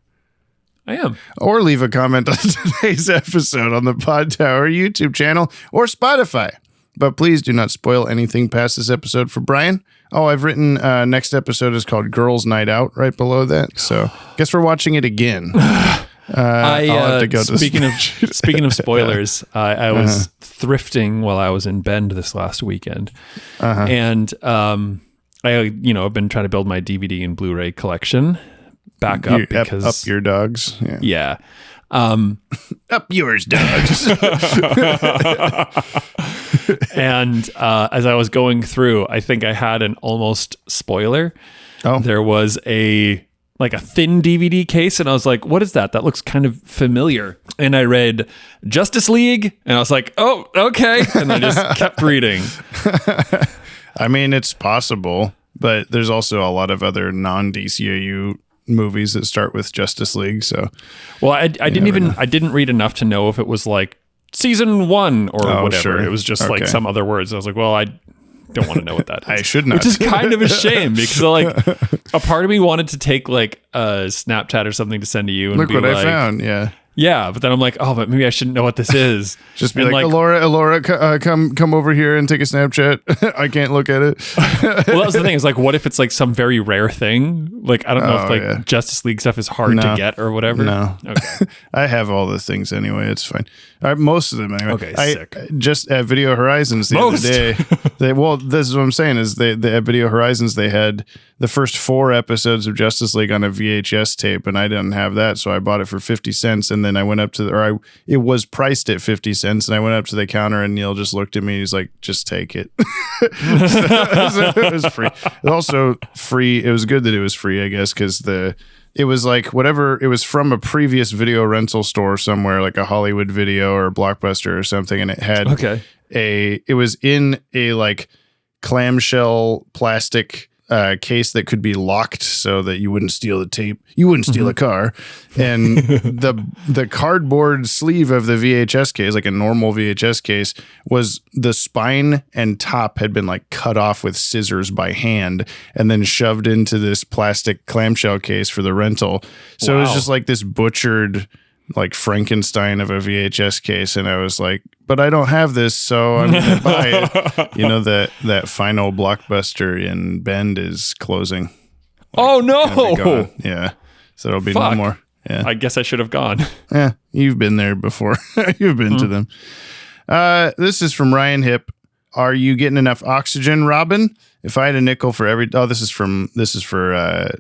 I am. Or leave a comment on today's episode on the Pod Tower YouTube channel or Spotify. But please do not spoil anything past this episode for Brian. Oh, I've written next episode is called Girls Night Out right below that. So guess we're watching it again. I'll have to go to speaking of spoilers, I was thrifting while I was in Bend this last weekend, and I've been trying to build my DVD and Blu-ray collection back up because up your dogs, yeah. Up yours, dogs. And as I was going through, I think I had an almost spoiler. Oh, there was a like a thin DVD case, and I was like, what is that? That looks kind of familiar. And I read Justice League, and I was like, oh, okay. And I just kept reading. I mean, it's possible, but there's also a lot of other non-DCAU movies that start with Justice League. So, well, I didn't read enough to know if it was like season 1 or whatever. Sure. It was just like some other words. I was like, well, I don't want to know what that is. I should not. Which is kind of a shame because like a part of me wanted to take like a Snapchat or something to send to you and look be what like, I found. Yeah, but then I'm like, oh, but maybe I shouldn't know what this is. Just be and like, Elora, come over here and take a Snapchat. I can't look at it. Well, that was the thing. Is like, what if it's like some very rare thing? Like, I don't know if Justice League stuff is hard to get or whatever. No. Okay. I have all the things anyway. It's fine. Most of them anyway. Okay, sick. Just at Video Horizons the other day. This is what I'm saying is at Video Horizons they had the first 4 episodes of Justice League on a VHS tape, and I didn't have that, so I bought it for 50 cents. And then I went up to it was priced at 50 cents, and I went up to the counter, and Neil just looked at me. And he's like, "Just take it." So it was free. It was also free. It was good that it was free, I guess, because it was like whatever. It was from a previous video rental store somewhere, like a Hollywood Video or Blockbuster or something, and it had it was in a like clamshell plastic case that could be locked so that you wouldn't steal the tape. You wouldn't steal a car. And the cardboard sleeve of the VHS case, like a normal VHS case, was the spine and top had been like cut off with scissors by hand and then shoved into this plastic clamshell case for the rental. So it was just like this butchered like Frankenstein of a VHS case, and I was like, but I don't have this, so I'm gonna buy it. You know, that final Blockbuster in Bend is closing. Oh no! Yeah, so there'll be no more. Yeah, I guess I should have gone. Yeah, you've been there before. You've been to them. This is from Ryan Hip. Are you getting enough oxygen, Robin? If I had a nickel for every... Oh, this is for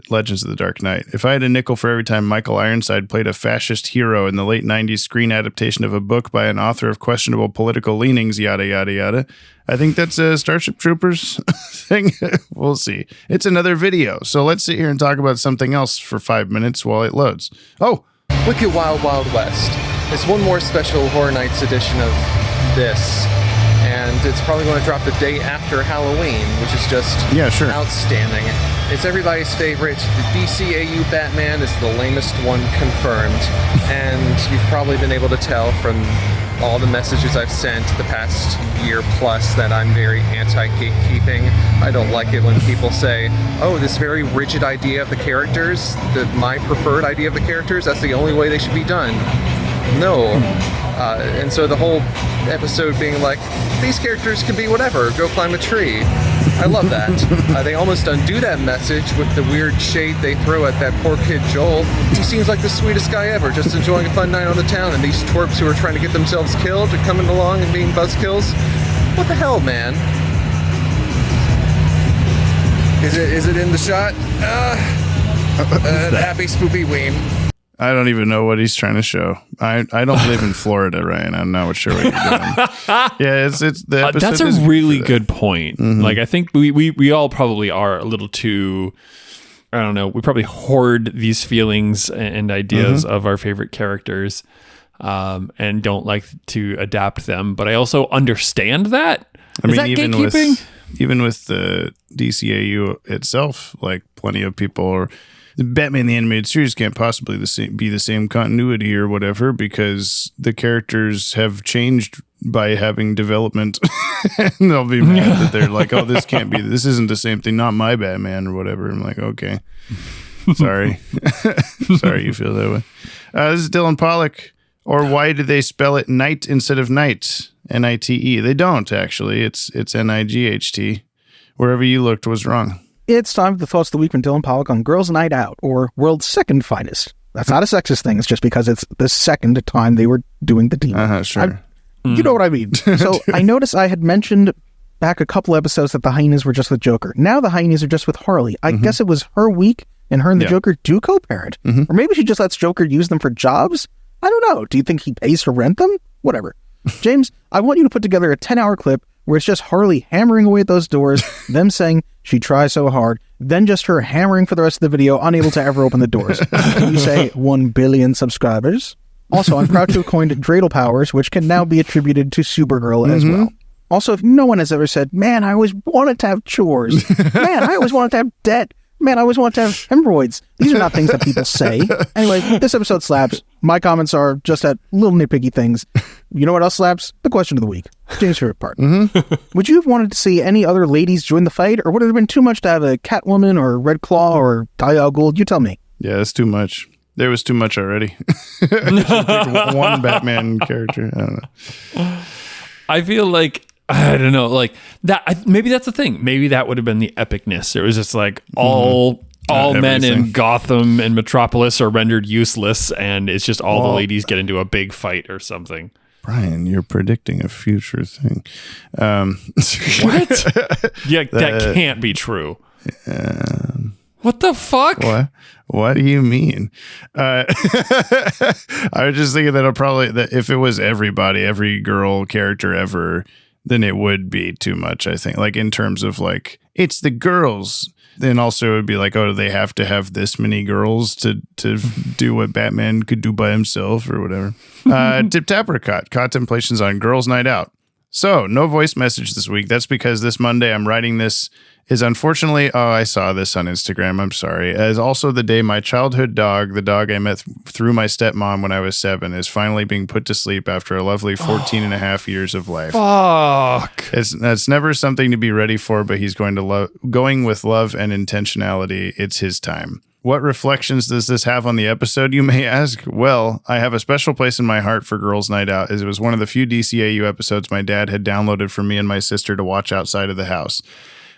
Legends of the Dark Knight. If I had a nickel for every time Michael Ironside played a fascist hero in the late 90s screen adaptation of a book by an author of questionable political leanings, yada, yada, yada. I think that's a Starship Troopers thing. We'll see. It's another video, so let's sit here and talk about something else for 5 minutes while it loads. Oh! Wicked Wild Wild West. It's one more special Horror Nights edition of this. And it's probably going to drop the day after Halloween, which is just outstanding. It's everybody's favorite. The DCAU Batman is the lamest one confirmed. And you've probably been able to tell from all the messages I've sent the past year plus that I'm very anti-gatekeeping. I don't like it when people say, oh, this very rigid idea of the characters, my preferred idea of the characters, that's the only way they should be done. No. And so the whole episode being like, these characters can be whatever, go climb a tree. I love that. They almost undo that message with the weird shade they throw at that poor kid Joel. He seems like the sweetest guy ever, just enjoying a fun night on the town, and these twerps who are trying to get themselves killed are coming along and being buzzkills. What the hell, man? Is it in the shot? Happy spoopy ween. I don't even know what he's trying to show. I don't live in Florida, Ryan. I'm not sure what you're doing. Yeah, it's the episode. That's a really good point. Mm-hmm. Like, I think we all probably are a little too, I don't know, we probably hoard these feelings and ideas of our favorite characters and don't like to adapt them. But I also understand that. I mean, even with the DCAU itself, like plenty of people are... The Batman the Animated Series can't possibly be the same continuity or whatever because the characters have changed by having development. And they'll be mad that they're like, oh, this isn't the same thing, not my Batman or whatever. I'm like, okay, sorry. Sorry you feel that way. This is Dylan Pollock. Or why did they spell it night instead of night? N-I-T-E. They don't, actually. It's N-I-G-H-T. Wherever you looked was wrong. It's time for the Thoughts of the Week from Dylan Pollock on Girls' Night Out, or World's Second Finest. That's not a sexist thing. It's just because it's the second time they were doing the deal. Sure. You know what I mean. So I noticed I had mentioned back a couple episodes that the hyenas were just with Joker. Now the hyenas are just with Harley. I guess it was her week, and her and the Joker do co-parent. Or maybe she just lets Joker use them for jobs? I don't know. Do you think he pays to rent them? Whatever. James, I want you to put together a 10-hour clip where it's just Harley hammering away at those doors, them saying she tries so hard, then just her hammering for the rest of the video, unable to ever open the doors. Can you say 1 billion subscribers? Also, I'm proud to have coined dreidel powers, which can now be attributed to Supergirl as well. Also, if no one has ever said, man, I always wanted to have chores. Man, I always wanted to have debt. Man, I always wanted to have hemorrhoids. These are not things that people say. Anyway, this episode slaps. My comments are just at little nitpicky things. You know what else slaps? The question of the week. James' favorite part. Would you have wanted to see any other ladies join the fight, or would it have been too much to have a Catwoman or Red Claw or Talia al Ghul? You tell me. Yeah, it's too much. There was too much already. One Batman character. I don't know. I feel like, I don't know, like that. Maybe that's the thing. Maybe that would have been the epicness. It was just like all men in Gotham and Metropolis are rendered useless, and it's just all the ladies get into a big fight or something. Brian, you're predicting a future thing. What? Yeah, that can't be true. What the fuck? What do you mean? I was just thinking that if it was every girl character ever, then it would be too much, I think. Like in terms of like, it's the girls. Then also it would be like, oh, do they have to have this many girls to do what Batman could do by himself or whatever? Tip Apricot, contemplations on Girls' Night Out. So, no voice message this week. That's because this Monday I'm writing this is unfortunately, I saw this on Instagram, I'm sorry, as also the day my childhood dog, the dog I met through my stepmom when I was 7, is finally being put to sleep after a lovely 14 and a half years of life. Fuck. That's never something to be ready for, but he's going with love and intentionality. It's his time. What reflections does this have on the episode, you may ask? Well, I have a special place in my heart for Girls' Night Out, as it was one of the few DCAU episodes my dad had downloaded for me and my sister to watch outside of the house.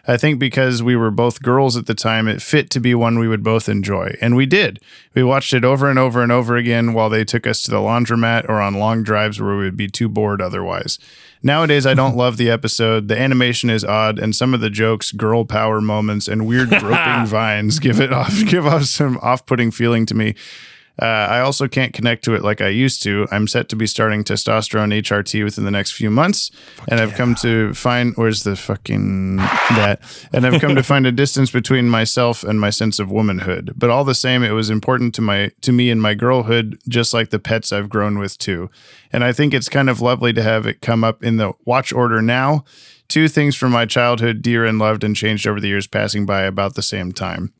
I think because we were both girls at the time, it fit to be one we would both enjoy. And we did. We watched it over and over and over again while they took us to the laundromat or on long drives where we would be too bored otherwise. Nowadays, I don't love the episode. The animation is odd, and some of the jokes, girl power moments, and weird groping vines give off some off-putting feeling to me. I also can't connect to it like I used to. I'm set to be starting testosterone HRT within the next few months, and I've come to find And I've come to find a distance between myself and my sense of womanhood. But all the same, it was important to me in my girlhood, just like the pets I've grown with too. And I think it's kind of lovely to have it come up in the watch order now. 2 things from my childhood, dear and loved and changed over the years, passing by about the same time.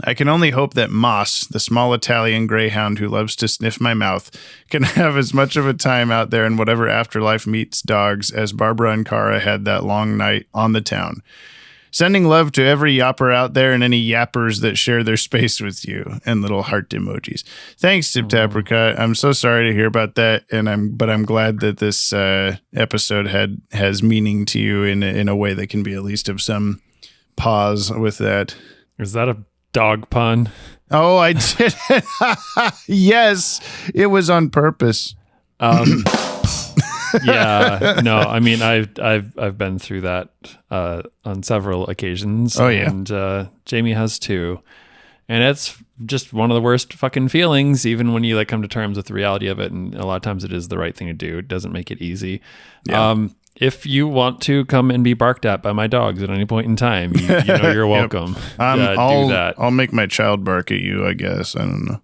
I can only hope that Moss, the small Italian greyhound who loves to sniff my mouth, can have as much of a time out there in whatever afterlife meets dogs as Barbara and Kara had that long night on the town. Sending love to every yapper out there and any yappers that share their space with you, and little heart emojis. Thanks, Tip Apricot. I'm so sorry to hear about that, but I'm glad that this episode has meaning to you in a way that can be at least of some pause with that. Is that a dog pun? Oh, I did. Yes, it was on purpose. Yeah, no, I mean, I've been through that on several occasions. Oh yeah, and Jamie has too, and it's just one of the worst fucking feelings. Even when you like come to terms with the reality of it, and a lot of times it is the right thing to do. It doesn't make it easy. Yeah. If you want to come and be barked at by my dogs at any point in time, you know you're welcome. I'll do that. I'll make my child bark at you, I guess. I don't know.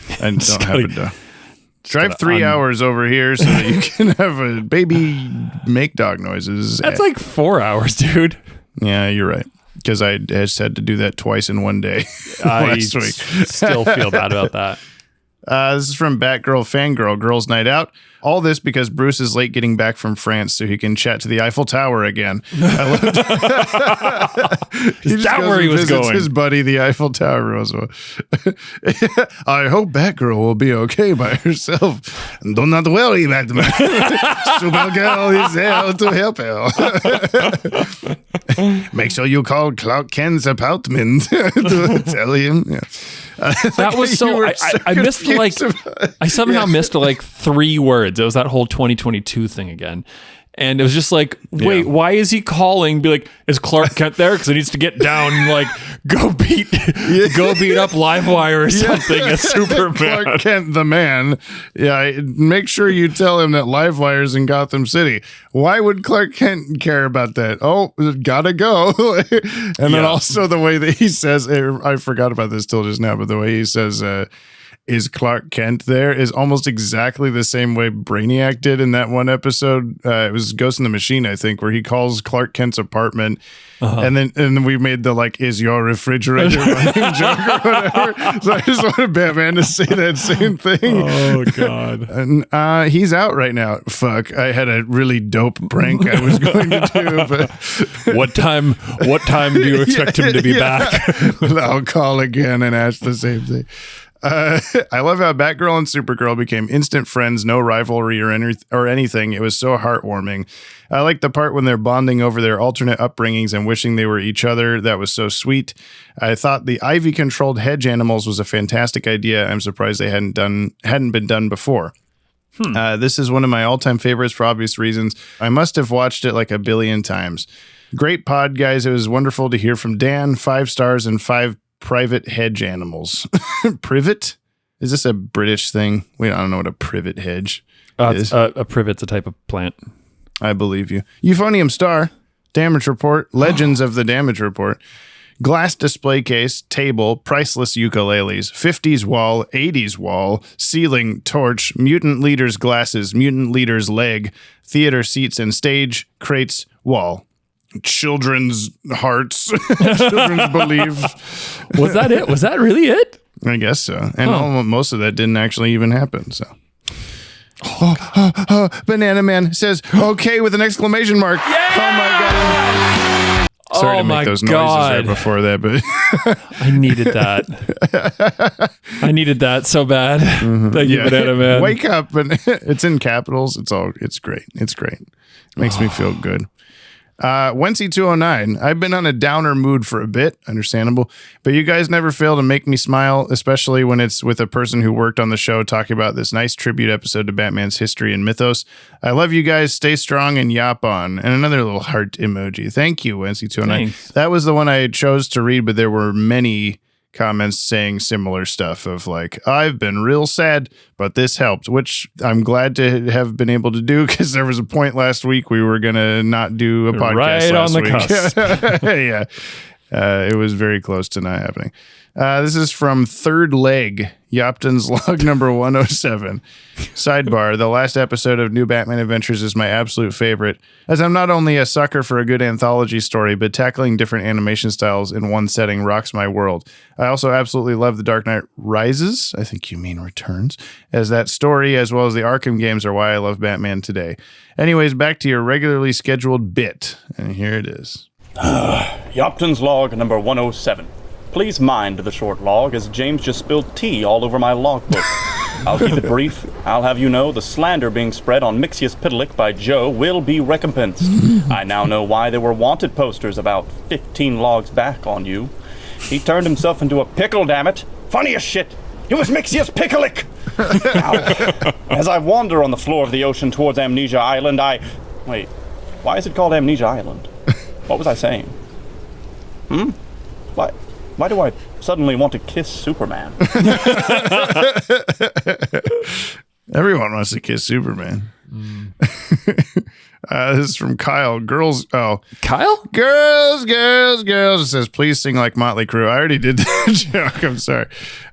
I don't have a dog. Drive 3 hours over here so that you can have a baby make dog noises. That's like 4 hours, dude. Yeah, you're right. Because I just had to do that twice in one day last week. Still feel bad about that. This is from Batgirl Fangirl, Girls' Night Out. All this because Bruce is late getting back from France so he can chat to the Eiffel Tower again. Is that where he was going? His buddy, the Eiffel Tower. I hope Batgirl will be okay by herself. Do not worry, Batman. Supergirl is there to help her. Make sure you call Clark Kent's apartment to tell him. Yeah. That was so I missed I somehow missed like 3 words. It was that whole 2022 thing again. And it was just like, wait, why is he calling? Be like, is Clark Kent there? Because he needs to get down and like go beat up Livewire or something as Superman. Clark Kent, the man. Yeah, make sure you tell him that Livewire's in Gotham City. Why would Clark Kent care about that? Oh, gotta go. And then also the way that he says, I forgot about this till just now, but the way he says, is Clark Kent there is almost exactly the same way Brainiac did in that one episode. It was Ghost in the Machine, I think, where he calls Clark Kent's apartment. And then we made the like, is your refrigerator running joke or whatever. So I just wanted Batman to say that same thing. Oh God. And he's out right now. Fuck. I had a really dope prank I was going to do, but what time do you expect him to be back? I'll call again and ask the same thing. I love how Batgirl and Supergirl became instant friends, no rivalry or anything. It was so heartwarming. I like the part when they're bonding over their alternate upbringings and wishing they were each other. That was so sweet. I thought the Ivy-controlled hedge animals was a fantastic idea. I'm surprised they hadn't been done before. This is one of my all-time favorites for obvious reasons. I must have watched it like a billion times. Great pod, guys. It was wonderful to hear from Dan. 5 stars and 5 private hedge animals. Privet? Is this a British thing? I don't know what a privet hedge is. A privet's a type of plant. I believe you. Euphonium star. Damage report. Legends of the damage report. Glass display case. Table. Priceless ukuleles. 50s wall. 80s wall. Ceiling. Torch. Mutant leader's glasses. Mutant leader's leg. Theater seats and stage. Crates. Wall. Children's hearts. Children's believe. Was that it? Was that really it? I guess so. And most of that didn't actually even happen. So, Banana Man says, okay, with an exclamation mark. Yeah! Oh my God. Sorry to make those noises right before that, but I needed that. I needed that so bad. Thank you, Banana Man. Wake up. And it's in capitals. It's great. It's great. It makes me feel good. Wency209, I've been on a downer mood for a bit, understandable, but you guys never fail to make me smile, especially when it's with a person who worked on the show talking about this nice tribute episode to Batman's history and mythos. I love you guys. Stay strong and yap on. And another little heart emoji. Thank you, Wency209. Thanks. That was the one I chose to read, but there were many comments saying similar stuff of like, I've been real sad, but this helped, which I'm glad to have been able to do because there was a point last week we were going to not do a podcast right last on the week. Yeah. It was very close to not happening. This is from Third Leg, Yopton's log number 107. Sidebar, the last episode of New Batman Adventures is my absolute favorite, as I'm not only a sucker for a good anthology story, but tackling different animation styles in one setting rocks my world. I also absolutely love The Dark Knight Rises, I think you mean Returns, as that story, as well as the Arkham games are why I love Batman today. Anyways, back to your regularly scheduled bit, and here it is. Yopton's log number 107. Please mind the short log, as James just spilled tea all over my logbook. I'll keep it brief. I'll have you know the slander being spread on Mixius by Joe will be recompensed. I now know why there were wanted posters about 15 logs back on you. He turned himself into a pickle, dammit. Funny as shit. It was Mixius Now, as I wander on the floor of the ocean towards Amnesia Island, Wait, why is it called Amnesia Island? What was I saying? Why do I suddenly want to kiss Superman? Everyone wants to kiss Superman. This is from Kyle. Kyle? Girls. It says, please sing like Motley Crue. I already did that joke. I'm sorry.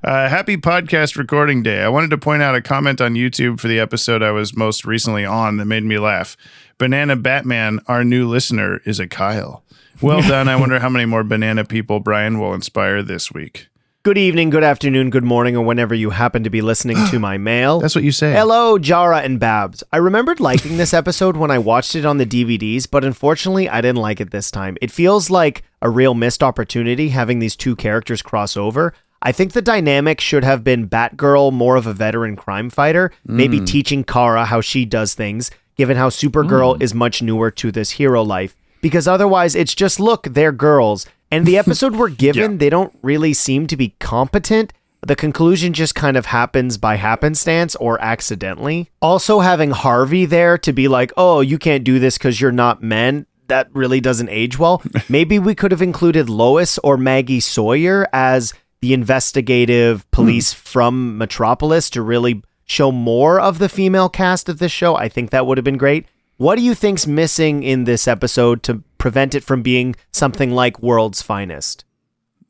Happy podcast recording day. I wanted to point out a comment on YouTube for the episode I was most recently on that made me laugh. Banana Batman, our new listener, is a Kyle. Well done. I wonder how many more banana people Brian will inspire this week. Good evening, good afternoon, good morning, or whenever you happen to be listening to my mail. That's what you say. Hello, Jara and Babs. I remembered liking this episode when I watched it on the DVDs, but unfortunately, I didn't like it this time. It feels like a real missed opportunity having these two characters cross over. I think the dynamic should have been Batgirl, more of a veteran crime fighter, maybe teaching Kara how she does things, given how Supergirl is much newer to this hero life. Because otherwise, it's just, look, they're girls. And the episode we're given, they don't really seem to be competent. the conclusion just kind of happens by happenstance or accidentally. Also having Harvey there to be like, oh, you can't do this because you're not men, that really doesn't age well. Maybe we could have included Lois or Maggie Sawyer as the investigative police from Metropolis to really show more of the female cast of this show. I think that would have been great. What do you think's missing in this episode to prevent it from being something like World's Finest?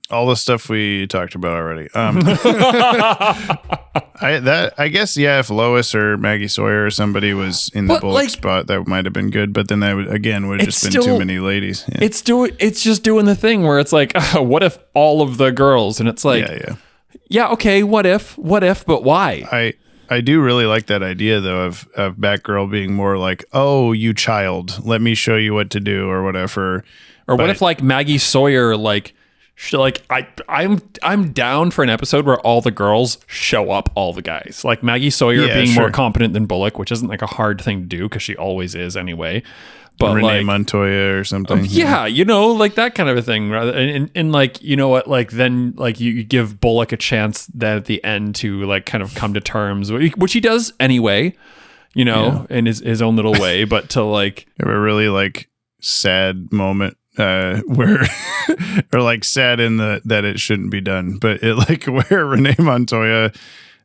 All the stuff we talked about already. I guess, yeah, if Lois or Maggie Sawyer or somebody was in the Bullock spot, that might have been good. But then that would have just been too many ladies. Yeah. It's just doing the thing where it's like, what if all of the girls? And it's like, yeah, okay, what if, but why? I do really like that idea, though, of Batgirl being more like, oh, you child, let me show you what to do or whatever. Or what if like Maggie Sawyer, I'm down for an episode where all the girls show up all the guys. Like Maggie Sawyer being more competent than Bullock, which isn't like a hard thing to do because she always is anyway. But Renee Montoya or something. Yeah, like that kind of a thing. Rather, and like, you know what, like then like you give Bullock a chance then at the end to like kind of come to terms, which he does anyway, in his own little way. But to like have a really like sad moment where or like sad in that it shouldn't be done, but it like where Renee Montoya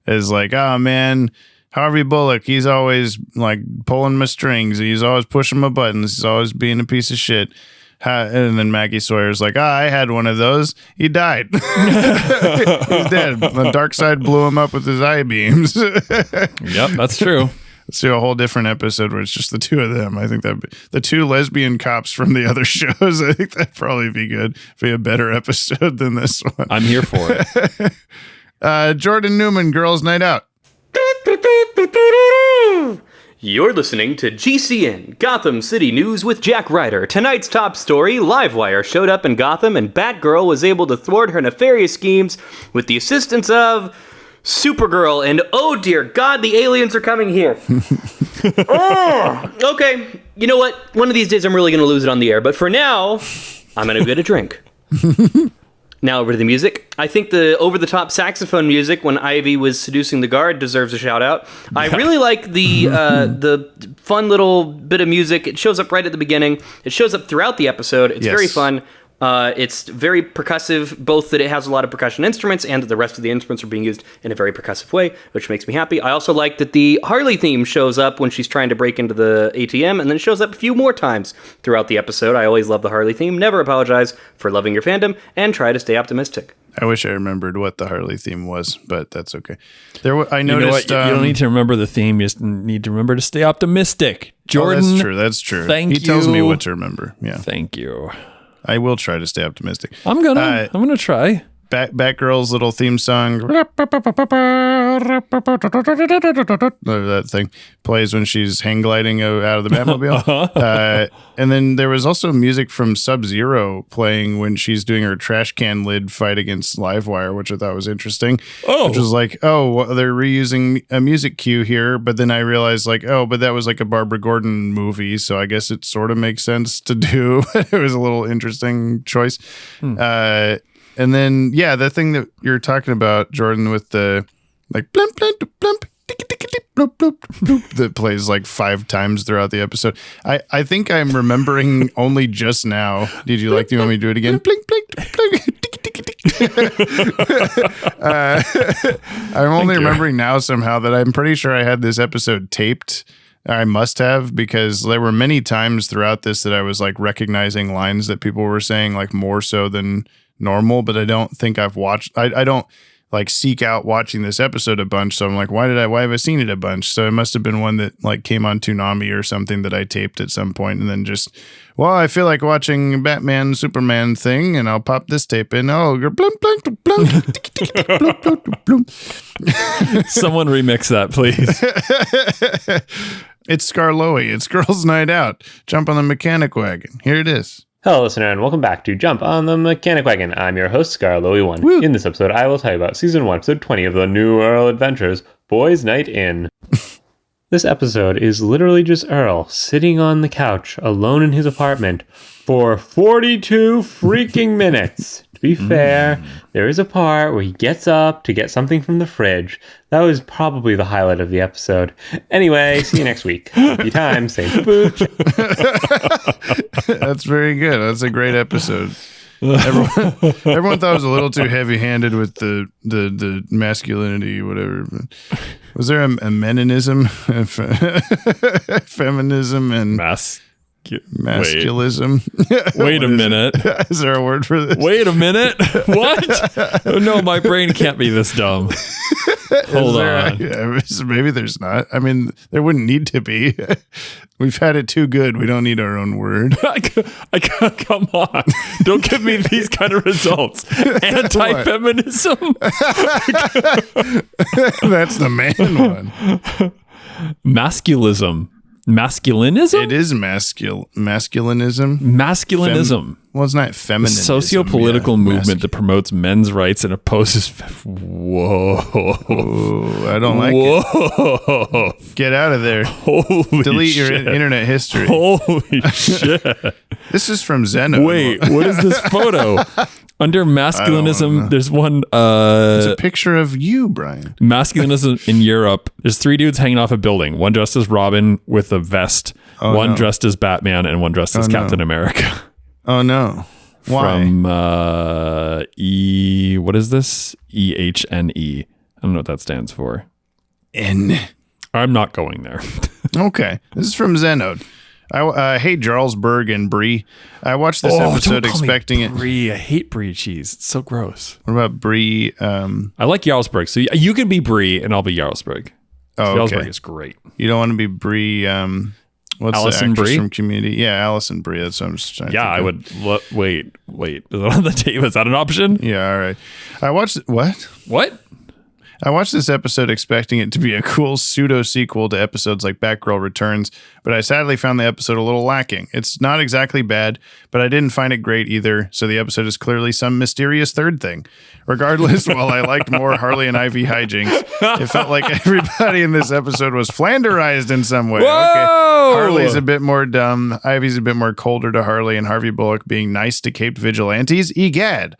is like, oh man, Harvey Bullock, he's always like pulling my strings, he's always pushing my buttons, he's always being a piece of shit. And then Maggie Sawyer's like, I had one of those, he died. He's dead. The dark side blew him up with his eye beams. Yep, that's true. Let's do a whole different episode where it's just the two of them. I think that the two lesbian cops from the other shows, I think that'd probably be good. Be a better episode than this one. I'm here for it. Jordan Newman, Girls Night Out. You're listening to GCN, Gotham City News with Jack Ryder. Tonight's top story, Livewire showed up in Gotham and Batgirl was able to thwart her nefarious schemes with the assistance of Supergirl, and oh dear God, the aliens are coming here. Okay, you know what? One of these days I'm really going to lose it on the air, but for now, I'm going to get a drink. Now over to the music. I think the over-the-top saxophone music when Ivy was seducing the guard deserves a shout-out. Yeah. I really like the fun little bit of music. It shows up right at the beginning. It shows up throughout the episode. It's very fun. It's very percussive, both that it has a lot of percussion instruments and that the rest of the instruments are being used in a very percussive way, which makes me happy. I also like that the Harley theme shows up when she's trying to break into the ATM, and then shows up a few more times throughout the episode. I always love the Harley theme. Never apologize for loving your fandom, and try to stay optimistic. I wish I remembered what the Harley theme was, but that's okay. I noticed. You don't need to remember the theme. You just need to remember to stay optimistic. Jordan, that's true. That's true. Thank you. He tells me what to remember. Yeah. Thank you. I will try to stay optimistic. I'm gonna try. Batgirl's little theme song, that thing plays when she's hang gliding out of the Batmobile. And then there was also music from Sub-Zero playing when she's doing her trash can lid fight against Livewire, which I thought was interesting. Which was like, they're reusing a music cue here, but then I realized like, but that was like a Barbara Gordon movie, so I guess it sort of makes sense to do. It was a little interesting choice. And then, the thing that you're talking about, Jordan, with the like blump, blump, blump, bloop, bloop, bloop, that plays like 5 times throughout the episode. I think I'm remembering only just now. Did you want me to do it again? Blink, blink, blink. I'm only remembering now somehow that I'm pretty sure I had this episode taped. I must have, because there were many times throughout this that I was like recognizing lines that people were saying, like more so than normal, but I don't think I've watched. I don't like seek out watching this episode a bunch, so I'm like, why have I seen it a bunch? So it must have been one that like came on Toonami or something that I taped at some point, and then just, I feel like watching Batman Superman thing, and I'll pop this tape in. Blump, blump, blump. Someone remix that, please. It's Scarloey. It's Girls Night Out. Jump on the mechanic wagon. Here it is. Hello, listener, and welcome back to Jump on the Mechanic Wagon. I'm your host, Scarloey1. Woo. In this episode, I will tell you about Season 1, Episode 20 of the New Earl Adventures, Boys Night In. This episode is literally just Earl sitting on the couch, alone in his apartment, for 42 freaking minutes. To be fair, there is a part where he gets up to get something from the fridge. That was probably the highlight of the episode. Anyway, see you next week. Happy time, same booch. That's very good. That's a great episode. Everyone thought it was a little too heavy-handed with the masculinity, whatever. But was there a meninism, feminism, and masculism? Wait a minute. Is there a word for this? Wait a minute. What? Oh, no, my brain can't be this dumb. Hold on. Maybe there's not. I mean, there wouldn't need to be. We've had it too good. We don't need our own word. I can't, come on. Don't give me these kind of results. Anti-feminism? That's the man one. Masculism. Masculinism? It is masculinism. Masculinism. Well, it's not feminism. Socio-political movement that promotes men's rights and opposes... Whoa. Ooh, I don't like it. Get out of there. Holy Delete shit. your internet history. Holy shit. This is from Zeno. Wait, what is this photo? Under masculinism, there's one... it's a picture of you, Brian. Masculinism in Europe. There's 3 dudes hanging off a building. One dressed as Robin with a vest. One dressed as Batman. And one dressed as Captain America. Oh, no. Why? From what is this? EHNE. I don't know what that stands for. N. I'm not going there. Okay. This is from Zenode. I hate Jarlsberg and Brie. I watched this episode expecting it. Brie. I hate Brie cheese. It's so gross. What about Brie? I like Jarlsberg. So you can be Brie and I'll be Jarlsberg. Oh, okay. Jarlsberg is great. You don't want to be Brie. What's Allison the actress Brie from Community? Yeah, Allison Brie. That's what I'm just trying to think I of. would. Wait. Is that on the tape? Is that an option? Yeah, all right. I watched... What? I watched this episode expecting it to be a cool pseudo-sequel to episodes like Batgirl Returns, but I sadly found the episode a little lacking. It's not exactly bad, but I didn't find it great either, so the episode is clearly some mysterious third thing. Regardless, while I liked more Harley and Ivy hijinks, it felt like everybody in this episode was Flanderized in some way. Whoa! Okay, Harley's a bit more dumb, Ivy's a bit more colder to Harley, and Harvey Bullock being nice to caped vigilantes. Egad!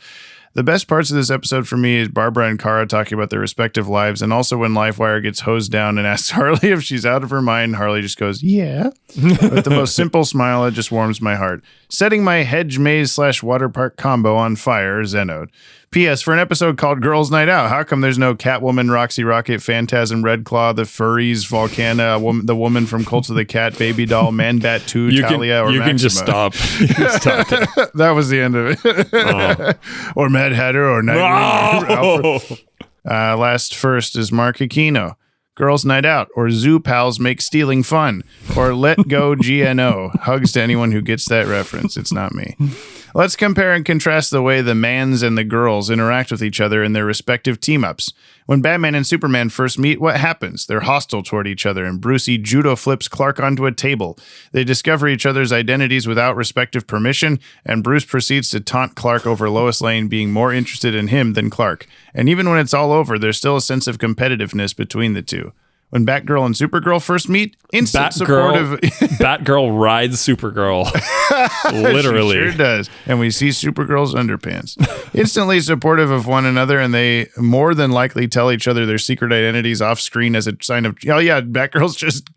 The best parts of this episode for me is Barbara and Kara talking about their respective lives, and also when Livewire gets hosed down and asks Harley if she's out of her mind, Harley just goes, yeah. With the most simple smile, it just warms my heart. Setting my hedge maze / water park combo on fire, Zenode. P.S. For an episode called Girls Night Out, how come there's no Catwoman, Roxy Rocket, Phantasm, Red Claw, the Furries, Volcana, the woman from Cult of the Cat, Baby Doll, Man Bat 2, Talia, or Maxima? You can just stop. You can stop it. That was the end of it. Or Mad Hatter or Nightwing. Last first is Mark Aquino. Girls Night Out, or Zoo Pals Make Stealing Fun, or Let Go GNO. Hugs to anyone who gets that reference. It's not me. Let's compare and contrast the way the mans and the girls interact with each other in their respective team-ups. When Batman and Superman first meet, what happens? They're hostile toward each other, and Brucey judo flips Clark onto a table. They discover each other's identities without respective permission, and Bruce proceeds to taunt Clark over Lois Lane being more interested in him than Clark. And even when it's all over, there's still a sense of competitiveness between the two. When Batgirl and Supergirl first meet, instant supportive. Batgirl rides Supergirl. Literally. She sure does. And we see Supergirl's underpants. Instantly supportive of one another, and they more than likely tell each other their secret identities off screen as a sign of, oh yeah, Batgirl's just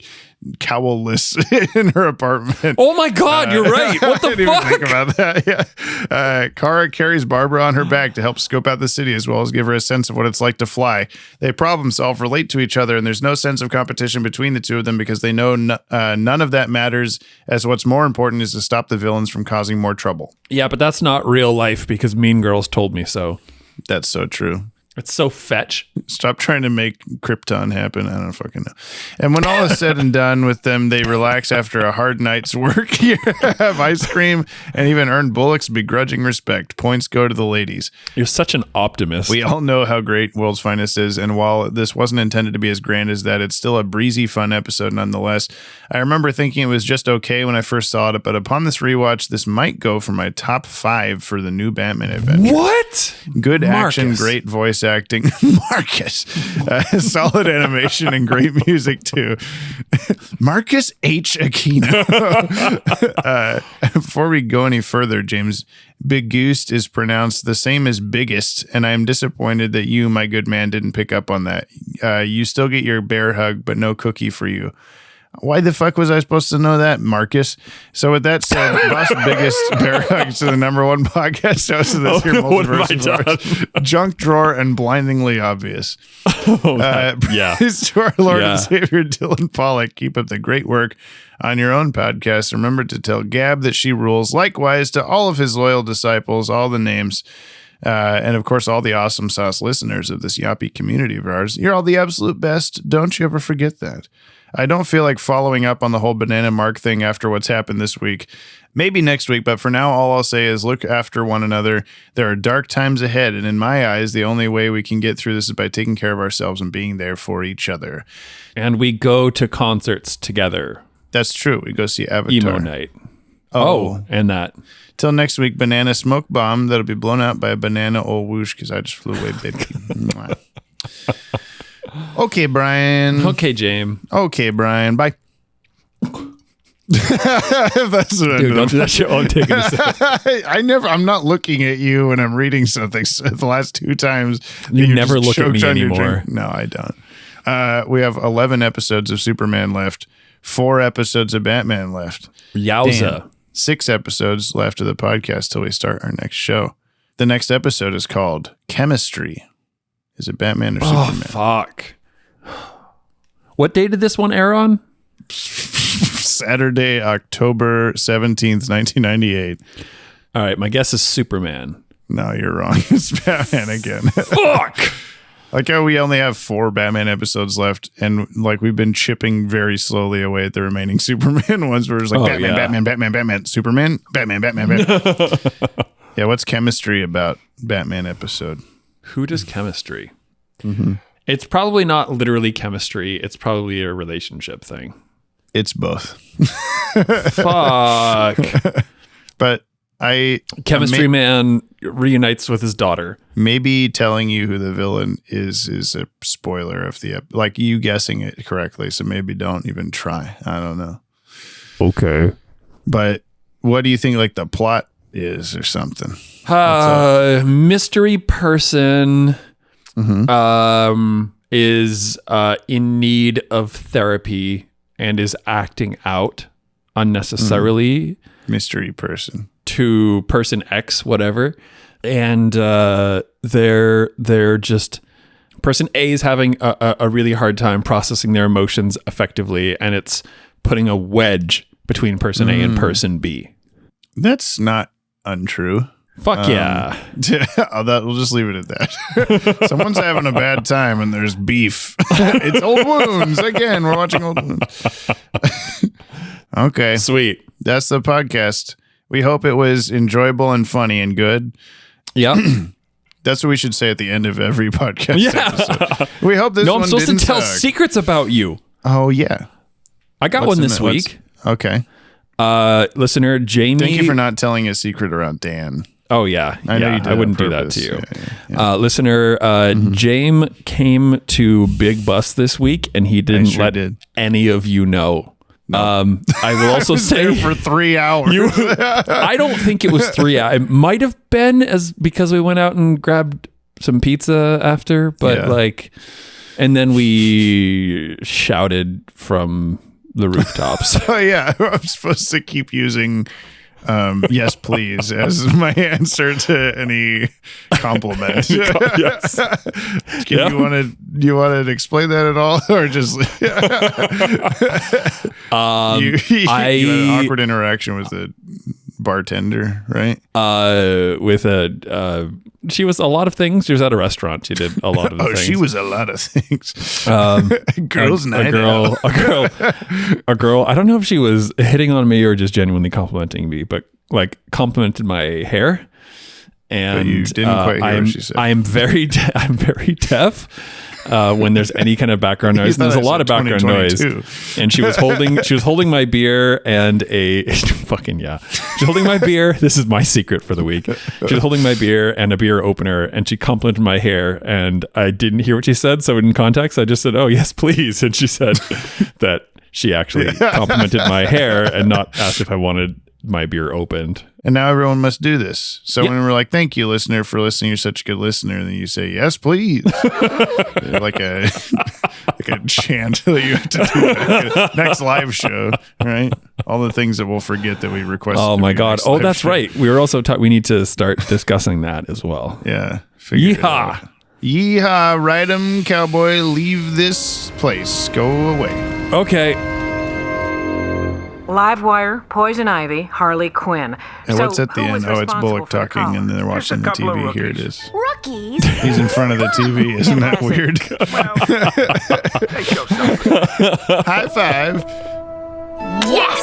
cowlless in her apartment. Oh my God, you're right. What the I didn't fuck? even think about that. Yeah. Kara carries Barbara on her back to help scope out the city as well as give her a sense of what it's like to fly. They problem solve, relate to each other, and there's no sense of competition between the two of them because they know none of that matters, as what's more important is to stop the villains from causing more trouble. Yeah, but that's not real life because Mean Girls told me so. That's so true. It's so fetch. Stop trying to make Krypton happen. I don't fucking know. And when all is said and done with them, they relax after a hard night's work, have ice cream, and even earn Bullock's begrudging respect. Points go to the ladies. You're such an optimist. We all know how great World's Finest is, and while this wasn't intended to be as grand as that, it's still a breezy, fun episode nonetheless. I remember thinking it was just okay when I first saw it, but upon this rewatch, this might go for my top 5 for the new Batman adventure. What? Good Marcus. action, great voice voice acting. Marcus. Solid animation and great music, too. Marcus H. Aquino. Before we go any further, James, Big Goose is pronounced the same as biggest, and I am disappointed that you, my good man, didn't pick up on that. You still get your bear hug, but no cookie for you. Why the fuck was I supposed to know that, Marcus? So with that said, Boss Biggest Bear Hugs to the #1 podcast host of this here multiverse, Junk Drawer and Blindingly Obvious. Praise to our Lord and Savior Dylan Pollock. Keep up the great work on your own podcast. Remember to tell Gab that she rules. Likewise to all of his loyal disciples, all the names, and of course all the awesome sauce listeners of this Yoppie community of ours. You're all the absolute best. Don't you ever forget that. I don't feel like following up on the whole Banana Mark thing after what's happened this week. Maybe next week, but for now, all I'll say is look after one another. There are dark times ahead, and in my eyes, the only way we can get through this is by taking care of ourselves and being there for each other. And we go to concerts together. That's true. We go see Avatar. Emo night. Oh, and that. Till next week, Banana Smoke Bomb that'll be blown out by a banana old whoosh because I just flew away, baby. Okay, Brian. Okay, James. Okay, Brian. Bye. That's what Dude, don't do that shit while I'm taking a sip. I'm not looking at you when I'm reading something. So the last 2 times you never look at me anymore. No, I don't. We have 11 episodes of Superman left, 4 episodes of Batman left. Yowza. Damn. 6 episodes left of the podcast till we start our next show. The next episode is called Chemistry. Is it Batman or Superman? Oh, fuck. What day did this one air on? Saturday, October 17th, 1998. All right, my guess is Superman. No, you're wrong. It's Batman again. Fuck! Like how we only have 4 Batman episodes left, and like we've been chipping very slowly away at the remaining Superman ones. Where it's like Batman, Superman, Batman. Yeah, what's Chemistry about Batman episode? Who does chemistry? Mm-hmm. It's probably not literally chemistry. It's probably a relationship thing. It's both. Fuck. But Chemistry Man reunites with his daughter. Maybe telling you who the villain is a spoiler of the like you guessing it correctly. So maybe don't even try. I don't know. Okay. But what do you think like the plot is or something? Mystery person is in need of therapy and is acting out unnecessarily. Mystery person to person X, whatever. And they're just person A is having a really hard time processing their emotions effectively, and it's putting a wedge between person A and person B. That's not untrue. Fuck yeah. We'll just leave it at that. Someone's having a bad time and there's beef. It's Old Wounds. Again, we're watching Old Wounds. Okay. Sweet. That's the podcast. We hope it was enjoyable and funny and good. Yeah. That's what we should say at the end of every podcast episode. We hope this one didn't I'm supposed to tell suck. secrets about you. Oh, yeah. I got one this week. Okay. Listener Jamie. Thank you for not telling a secret around Dan. Oh, yeah. I know you did I wouldn't do that purpose. to you. Yeah. Listener, James came to Big Bus this week, and he didn't let any of you know. I will also say there for 3 hours. I don't think it was 3 hours. It might have been because we went out and grabbed some pizza after, but and then we shouted from the rooftops. Oh yeah, I'm supposed to keep using yes please as my answer to any compliment. Yes. You want to explain that at all, or just you had an awkward interaction with the bartender, right? She was a lot of things. She was at a restaurant. She did a lot of things. She was a lot of things. Girls' night out. A girl. I don't know if she was hitting on me or just genuinely complimenting me, but like complimented my hair. And but you didn't quite hear what she said. I'm very deaf, when there's any kind of background noise. And there's a lot of background noise. And she was holding my beer and a fucking yeah. She's holding my beer. This is my secret for the week. She was holding my beer and a beer opener, and she complimented my hair, and I didn't hear what she said. So in context, I just said, "Oh yes, please." And she said that she actually complimented my hair and not asked if I wanted my beer opened. And now everyone must do this. So when we're like, "Thank you, listener, for listening. You're such a good listener," and then you say, "Yes, please," like a chant that you have to do at next live show, right? All the things that we'll forget that we requested. Oh my God! Oh, that's right. We were also we need to start discussing that as well. Yeah. Yeehaw! Yeehaw! Ride 'em, cowboy. Leave this place. Go away. Okay. Livewire, Poison Ivy, Harley Quinn. And what's at the end? Oh, it's Bullock talking, and then they're watching the TV. Here it is. Rookies? He's in front of the TV. Isn't that weird? High five. Yes!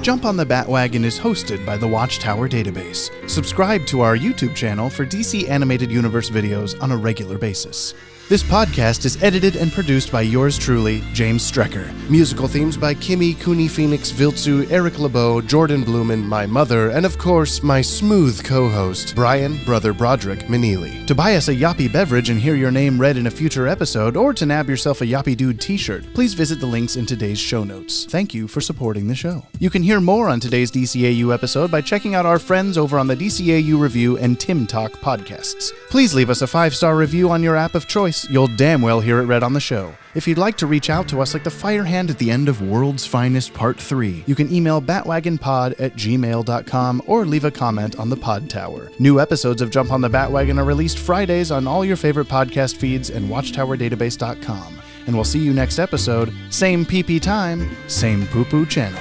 Jump on the Bat-Wagon is hosted by the Watchtower Database. Subscribe to our YouTube channel for DC Animated Universe videos on a regular basis. This podcast is edited and produced by yours truly, James Strecker. Musical themes by Kimmy, Cooney Phoenix, Viltsu, Eric LeBeau, Jordan Blumen, my mother, and of course, my smooth co-host, Brian, Brother Broderick Meneely. To buy us a Yoppie beverage and hear your name read in a future episode, or to nab yourself a Yoppie Dude t-shirt, please visit the links in today's show notes. Thank you for supporting the show. You can hear more on today's DCAU episode by checking out our friends over on the DCAU Review and Tim Talk podcasts. Please leave us a 5-star review on your app of choice. You'll damn well hear it read on the show. If you'd like to reach out to us like the fire hand at the end of World's Finest Part 3, you can email batwagonpod@gmail.com or leave a comment on the Pod Tower. New episodes of Jump on the Batwagon are released Fridays on all your favorite podcast feeds and watchtowerdatabase.com. And we'll see you next episode. Same PP time, same poo-poo channel.